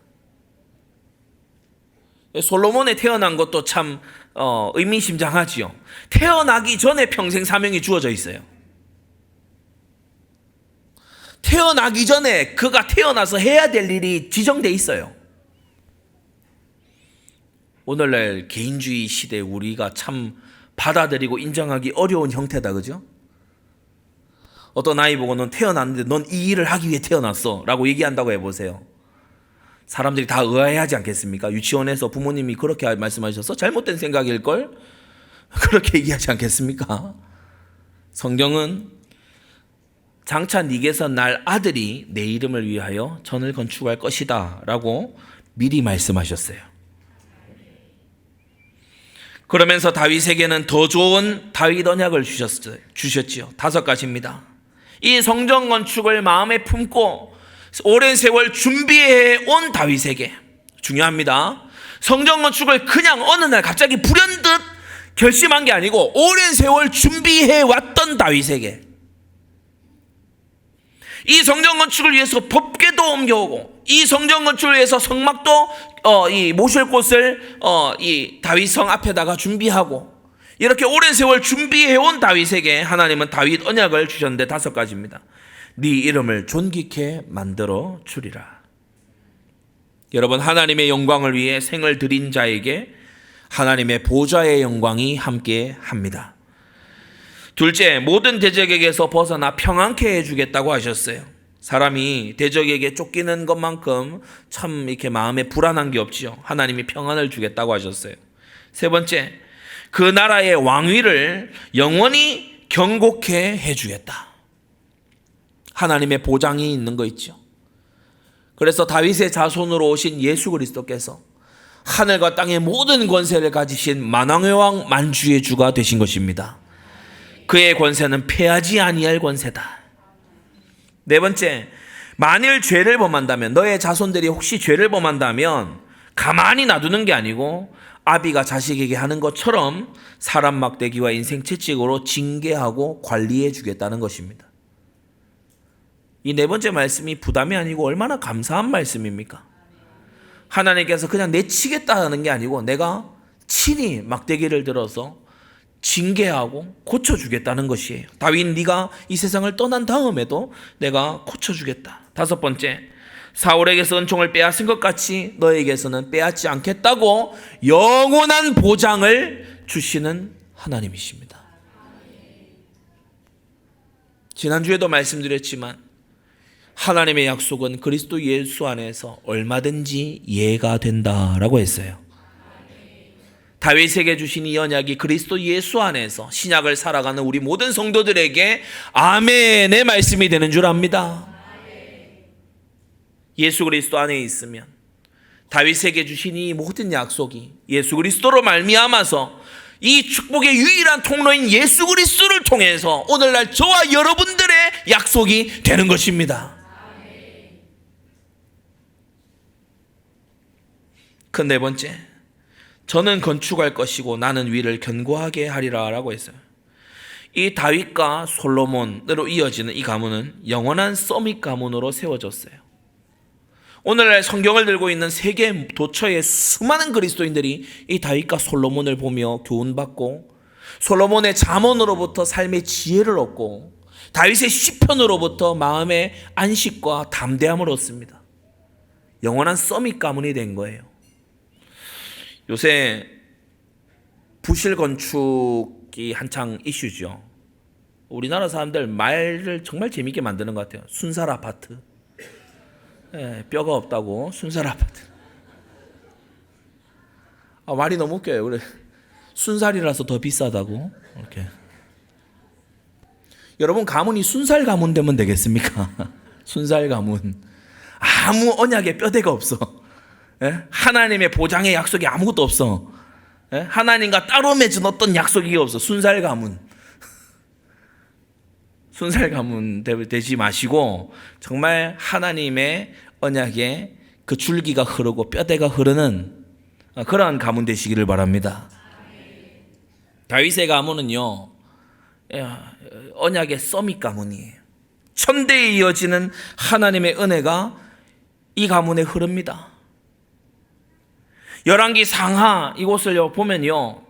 솔로몬에 태어난 것도 참 의미심장하지요. 태어나기 전에 평생 사명이 주어져 있어요. 태어나기 전에 그가 태어나서 해야 될 일이 지정돼 있어요. 오늘날 개인주의 시대에 우리가 참 받아들이고 인정하기 어려운 형태다, 그죠? 어떤 아이 보고 넌 태어났는데 넌 이 일을 하기 위해 태어났어 라고 얘기한다고 해보세요. 사람들이 다 의아해하지 않겠습니까? 유치원에서 부모님이 그렇게 말씀하셔서 잘못된 생각일걸? 그렇게 얘기하지 않겠습니까? 성경은 장차 네게서 날 아들이 내 이름을 위하여 전을 건축할 것이다 라고 미리 말씀하셨어요. 그러면서 다윗에게는 더 좋은 다윗 언약을 주셨지요. 5가지입니다. 이 성전 건축을 마음에 품고 오랜 세월 준비해 온 다윗에게, 중요합니다. 성전 건축을 그냥 어느 날 갑자기 불현듯 결심한 게 아니고 오랜 세월 준비해 왔던 다윗에게 이 성전 건축을 위해서 법궤도 옮겨오고 이 성전 건축을 위해서 성막도 이 모실 곳을 이 다윗성 앞에다가 준비하고 이렇게 오랜 세월 준비해온 다윗에게 하나님은 다윗 언약을 주셨는데 5가지입니다. 네 이름을 존귀케 만들어 주리라. 여러분, 하나님의 영광을 위해 생을 드린 자에게 하나님의 보좌의 영광이 함께 합니다. 둘째, 모든 대적에게서 벗어나 평안케 해주겠다고 하셨어요. 사람이 대적에게 쫓기는 것만큼 참 이렇게 마음에 불안한 게 없지요. 하나님이 평안을 주겠다고 하셨어요. 세 번째, 그 나라의 왕위를 영원히 경고케 해주겠다. 하나님의 보장이 있는 거 있죠. 그래서 다윗의 자손으로 오신 예수 그리스도께서 하늘과 땅의 모든 권세를 가지신 만왕의 왕 만주의 주가 되신 것입니다. 그의 권세는 패하지 아니할 권세다. 네 번째, 만일 죄를 범한다면, 너의 자손들이 혹시 죄를 범한다면 가만히 놔두는 게 아니고 아비가 자식에게 하는 것처럼 사람 막대기와 인생 채찍으로 징계하고 관리해 주겠다는 것입니다. 이 네 번째 말씀이 부담이 아니고 얼마나 감사한 말씀입니까? 하나님께서 그냥 내치겠다는 게 아니고 내가 친히 막대기를 들어서 징계하고 고쳐주겠다는 것이에요. 다윗, 네가 이 세상을 떠난 다음에도 내가 고쳐주겠다. 5번째, 사울에게서 은총을 빼앗은 것 같이 너에게서는 빼앗지 않겠다고 영원한 보장을 주시는 하나님이십니다. 지난주에도 말씀드렸지만 하나님의 약속은 그리스도 예수 안에서 얼마든지 이해가 된다라고 했어요. 다윗에게 주신 이 언약이 그리스도 예수 안에서 신약을 살아가는 우리 모든 성도들에게 아멘의 말씀이 되는 줄 압니다. 예수 그리스도 안에 있으면 다윗에게 주신 이 모든 약속이 예수 그리스도로 말미암아서 이 축복의 유일한 통로인 예수 그리스도를 통해서 오늘날 저와 여러분들의 약속이 되는 것입니다. 그 네 번째, 저는 건축할 것이고 나는 위를 견고하게 하리라 라고 했어요. 이 다윗과 솔로몬으로 이어지는 이 가문은 영원한 서밋 가문으로 세워졌어요. 오늘날 성경을 들고 있는 세계 도처의 수많은 그리스도인들이 이 다윗과 솔로몬을 보며 교훈받고 솔로몬의 잠언으로부터 삶의 지혜를 얻고 다윗의 시편으로부터 마음의 안식과 담대함을 얻습니다. 영원한 서밋 가문이 된 거예요. 요새 부실 건축이 한창 이슈죠. 우리나라 사람들 말을 정말 재밌게 만드는 것 같아요. 순살 아파트. 뼈가 없다고 순살 아파트. 말이 너무 웃겨요. 그래. 순살이라서 더 비싸다고. 이렇게. 여러분, 가문이 순살 가문 되면 되겠습니까? 순살 가문. 아무 언약에 뼈대가 없어. 하나님의 보장의 약속이 아무것도 없어. 하나님과 따로 맺은 어떤 약속이 없어. 순살 가문. 순살 가문 되지 마시고 정말 하나님의 언약에 그 줄기가 흐르고 뼈대가 흐르는 그러한 가문 되시기를 바랍니다. 다윗의 가문은요, 언약의 서밋 가문이에요. 천대에 이어지는 하나님의 은혜가 이 가문에 흐릅니다. 열왕기 상하 이곳을 보면요,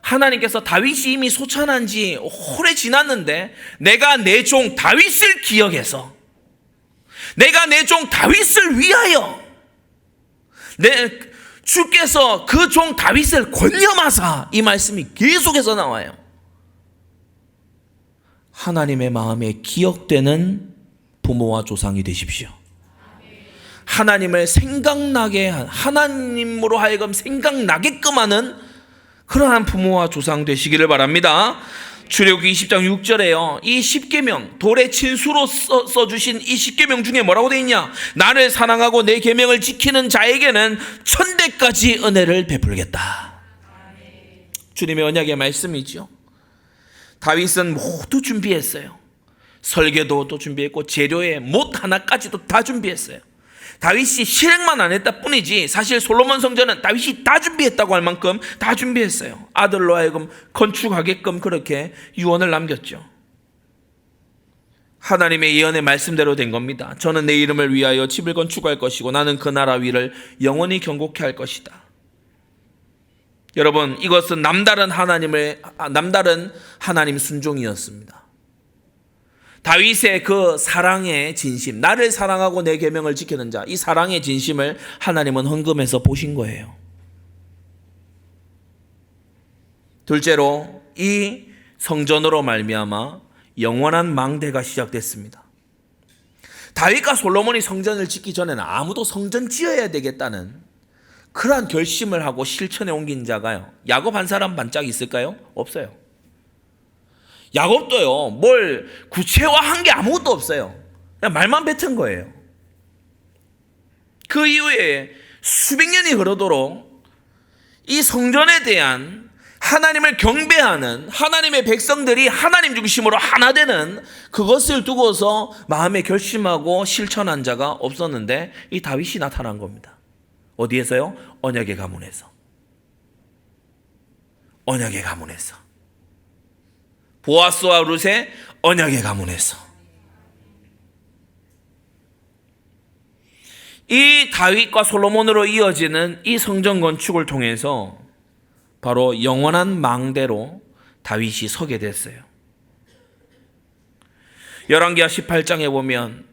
하나님께서 다윗이 이미 소천한 지 오래 지났는데 내가 내 종 다윗을 기억해서 내가 내 종 다윗을 위하여 주께서 그 종 다윗을 권념하사, 이 말씀이 계속해서 나와요. 하나님의 마음에 기억되는 부모와 조상이 되십시오. 하나님을 생각나게 하나님으로 하여금 생각나게끔 하는 그러한 부모와 조상 되시기를 바랍니다. 출애굽기 20장 6절에요. 이 10계명, 돌의 친수로 써주신 이 10계명 중에 뭐라고 되어 있냐? 나를 사랑하고 내 계명을 지키는 자에게는 천대까지 은혜를 베풀겠다. 주님의 언약의 말씀이죠. 다윗은 모두 준비했어요. 설계도도 준비했고 재료의 못 하나까지도 다 준비했어요. 다윗이 실행만 안 했다 뿐이지 사실 솔로몬 성전은 다윗이 다 준비했다고 할 만큼 다 준비했어요. 아들로 하여금 건축하게끔 그렇게 유언을 남겼죠. 하나님의 예언의 말씀대로 된 겁니다. 저는 내 이름을 위하여 집을 건축할 것이고 나는 그 나라 위를 영원히 경고케 할 것이다. 여러분, 이것은 남다른 하나님 순종이었습니다. 다윗의 그 사랑의 진심, 나를 사랑하고 내 계명을 지키는 자, 이 사랑의 진심을 하나님은 헌금해서 보신 거예요. 둘째로 이 성전으로 말미암아 영원한 망대가 시작됐습니다. 다윗과 솔로몬이 성전을 짓기 전에는 아무도 성전 지어야 되겠다는 그러한 결심을 하고 실천에 옮긴 자가요, 야곱 한 사람 반짝 있을까요? 없어요. 야곱도요, 뭘 구체화한 게 아무것도 없어요. 그냥 말만 뱉은 거예요. 그 이후에 수백 년이 흐르도록 이 성전에 대한 하나님을 경배하는 하나님의 백성들이 하나님 중심으로 하나 되는 그것을 두고서 마음에 결심하고 실천한 자가 없었는데 이 다윗이 나타난 겁니다. 어디에서요? 언약의 가문에서. 언약의 가문에서. 보아스와 룻의 언약의 가문에서. 이 다윗과 솔로몬으로 이어지는 이 성전 건축을 통해서 바로 영원한 망대로 다윗이 서게 됐어요. 열왕기하 18장에 보면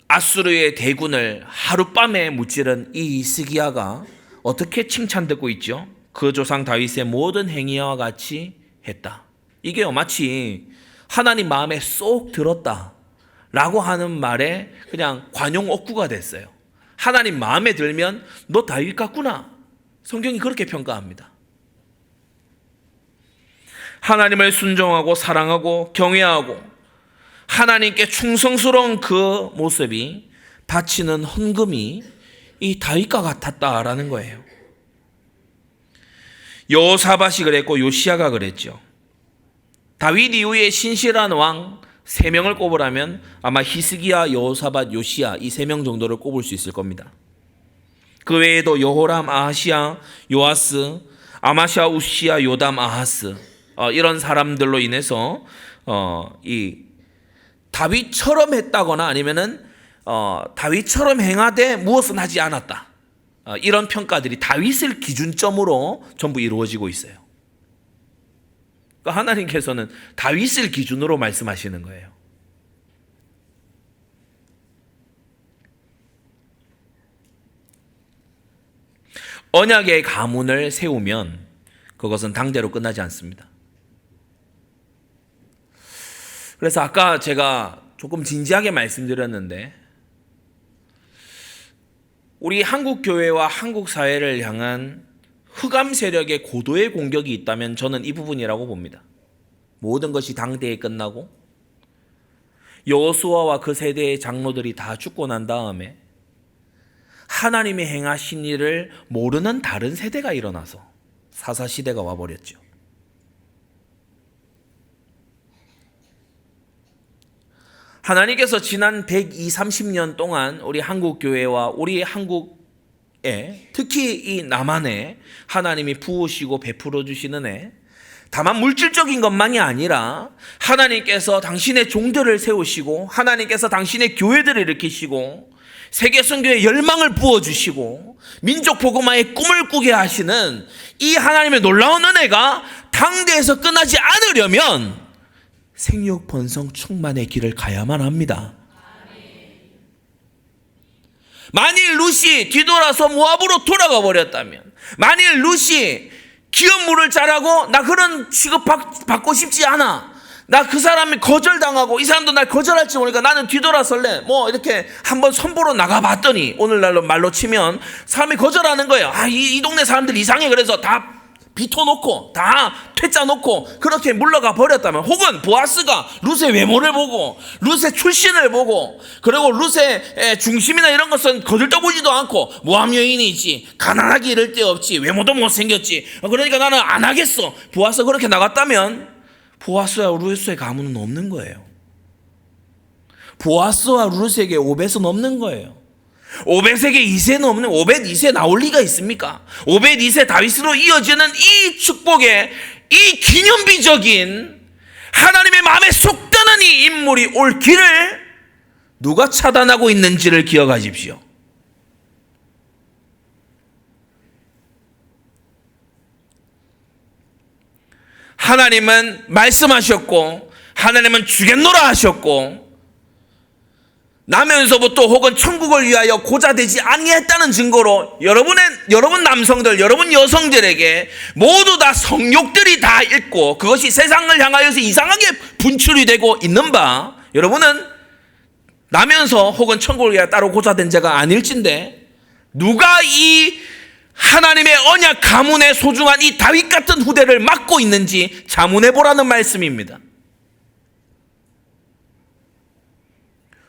아수르의 대군을 하룻밤에 무찌른 이 히스기야가 어떻게 칭찬듣고 있죠? 그 조상 다윗의 모든 행위와 같이 했다. 이게 마치 하나님 마음에 쏙 들었다 라고 하는 말에 그냥 관용 억구가 됐어요. 하나님 마음에 들면 너 다윗 같구나. 성경이 그렇게 평가합니다. 하나님을 순종하고 사랑하고 경외하고 하나님께 충성스러운 그 모습이 바치는 헌금이 이 다윗과 같았다라는 거예요. 여호사밧이 그랬고 요시야가 그랬죠. 다윗 이후에 신실한 왕 3명을 꼽으라면 아마 히스기야, 여호사밧, 요시야 이 3명 정도를 꼽을 수 있을 겁니다. 그 외에도 여호람, 아하시야, 요아스, 아마샤, 우시야, 요담, 아하스 이런 사람들로 인해서 이 다윗처럼 했다거나 아니면은 다윗처럼 행하되 무엇은 하지 않았다. 이런 평가들이 다윗을 기준점으로 전부 이루어지고 있어요. 그러니까 하나님께서는 다윗을 기준으로 말씀하시는 거예요. 언약의 가문을 세우면 그것은 당대로 끝나지 않습니다. 그래서 아까 제가 조금 진지하게 말씀드렸는데 우리 한국 교회와 한국 사회를 향한 흑암 세력의 고도의 공격이 있다면 저는 이 부분이라고 봅니다. 모든 것이 당대에 끝나고 여호수아와 그 세대의 장로들이 다 죽고 난 다음에 하나님이 행하신 일을 모르는 다른 세대가 일어나서 사사시대가 와버렸죠. 하나님께서 지난 120, 30년 동안 우리 한국 교회와 우리 한국에 특히 이 남한에 하나님이 부으시고 베풀어 주시는 애, 다만 물질적인 것만이 아니라 하나님께서 당신의 종들을 세우시고 하나님께서 당신의 교회들을 일으키시고 세계 선교의 열망을 부어주시고 민족 복음화의 꿈을 꾸게 하시는 이 하나님의 놀라운 은혜가 당대에서 끝나지 않으려면 생육 번성 충만의 길을 가야만 합니다. 만일 룻이 뒤돌아서 모압으로 돌아가 버렸다면, 만일 룻이 기업 물을 자라고 나 그런 취급 받고 싶지 않아, 나 그 사람이 거절당하고 이 사람도 날 거절할지 모르니까 나는 뒤돌아설래, 뭐 이렇게 한번 선보러 나가봤더니 오늘날로 말로 치면 사람이 거절하는 거예요. 이 동네 사람들 이상해. 그래서 다 비토놓고 다 퇴짜 놓고 그렇게 물러가 버렸다면, 혹은 보아스가 룻의 외모를 보고 룻의 출신을 보고 그리고 룻의 중심이나 이런 것은 거들떠보지도 않고 모함 여인이지, 가난하기 이를 데 없지, 외모도 못생겼지, 그러니까 나는 안 하겠어, 보아스 그렇게 나갔다면 보아스와 룻의 가문은 없는 거예요. 보아스와 룻에게 오벳은 없는 거예요. 오벳에게 이세는 없는, 오벳 이세 나올 리가 있습니까? 오벳 이세 다윗으로 이어지는 이 축복의 이 기념비적인 하나님의 마음에 쏙 드는 이 인물이 올 길을 누가 차단하고 있는지를 기억하십시오. 하나님은 말씀하셨고 하나님은 주겠노라 하셨고 나면서부터 혹은 천국을 위하여 고자되지 아니했다는 증거로 여러분 남성들, 여러분 여성들에게 모두 다 성욕들이 다 있고 그것이 세상을 향하여서 이상하게 분출이 되고 있는 바, 여러분은 나면서 혹은 천국을 위하여 따로 고자된 자가 아닐진데 누가 이 하나님의 언약 가문의 소중한 이 다윗 같은 후대를 맡고 있는지 자문해 보라는 말씀입니다.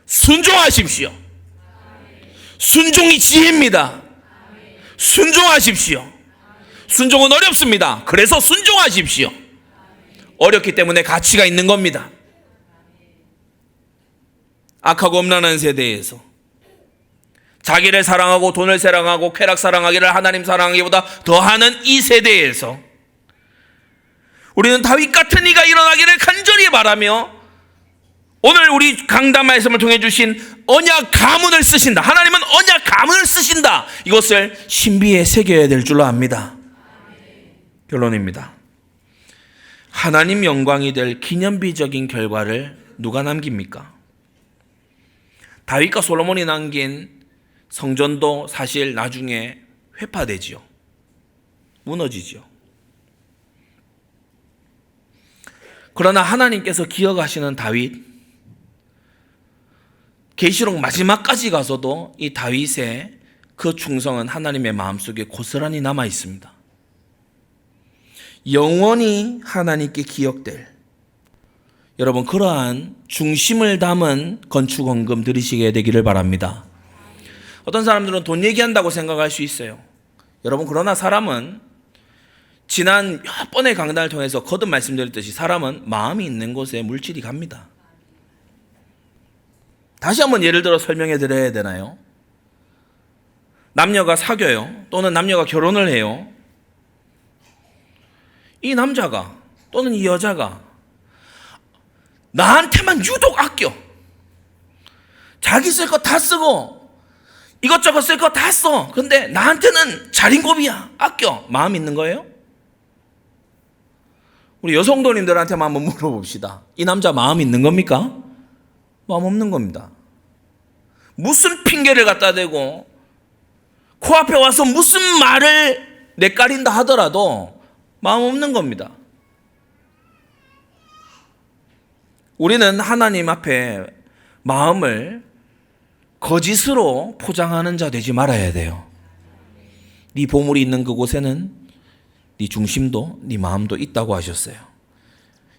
순종하십시오. 순종이 지혜입니다. 순종하십시오. 순종은 어렵습니다. 그래서 순종하십시오. 어렵기 때문에 가치가 있는 겁니다. 악하고 음란한 세대에서 자기를 사랑하고 돈을 사랑하고 쾌락 사랑하기를 하나님 사랑하기보다 더하는 이 세대에서 우리는 다윗 같은 이가 일어나기를 간절히 바라며 오늘 우리 강단 말씀을 통해 주신 언약 가문을 쓰신다, 하나님은 언약 가문을 쓰신다, 이것을 신비에 새겨야 될 줄로 압니다. 결론입니다. 하나님 영광이 될 기념비적인 결과를 누가 남깁니까? 다윗과 솔로몬이 남긴 성전도 사실 나중에 회파되지요. 무너지죠. 그러나 하나님께서 기억하시는 다윗, 계시록 마지막까지 가서도 이 다윗의 그 충성은 하나님의 마음속에 고스란히 남아 있습니다. 영원히 하나님께 기억될, 여러분 그러한 중심을 담은 건축원금 들으시게 되기를 바랍니다. 어떤 사람들은 돈 얘기한다고 생각할 수 있어요. 여러분 그러나 사람은 지난 몇 번의 강단을 통해서 거듭 말씀드렸듯이 사람은 마음이 있는 곳에 물질이 갑니다. 다시 한번 예를 들어 설명해 드려야 되나요? 남녀가 사귀어요. 또는 남녀가 결혼을 해요. 이 남자가 또는 이 여자가 나한테만 유독 아껴. 자기 쓸 거 다 쓰고 이것저것 쓸 거 다 써. 근데 나한테는 자린고비야. 아껴. 마음 있는 거예요? 우리 여성도님들한테만 한번 물어봅시다. 이 남자 마음 있는 겁니까? 마음 없는 겁니다. 무슨 핑계를 갖다 대고 코앞에 와서 무슨 말을 내까린다 하더라도 마음 없는 겁니다. 우리는 하나님 앞에 마음을 거짓으로 포장하는 자 되지 말아야 돼요. 네 보물이 있는 그곳에는 네 중심도 네 마음도 있다고 하셨어요.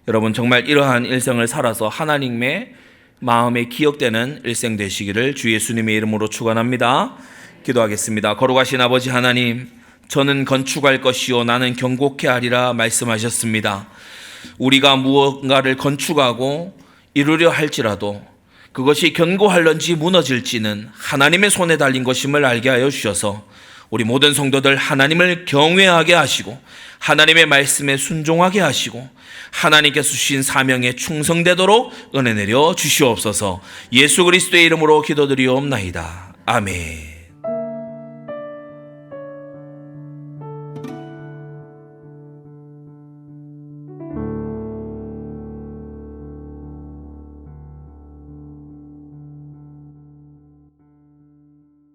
여러분 정말 이러한 일생을 살아서 하나님의 마음에 기억되는 일생 되시기를 주 예수님의 이름으로 축원합니다. 기도하겠습니다. 거룩하신 아버지 하나님, 저는 건축할 것이요 나는 경고케 하리라 말씀하셨습니다. 우리가 무언가를 건축하고 이루려 할지라도 그것이 견고할런지 무너질지는 하나님의 손에 달린 것임을 알게 하여 주셔서 우리 모든 성도들 하나님을 경외하게 하시고 하나님의 말씀에 순종하게 하시고 하나님께서 주신 사명에 충성되도록 은혜 내려 주시옵소서. 예수 그리스도의 이름으로 기도드리옵나이다. 아멘.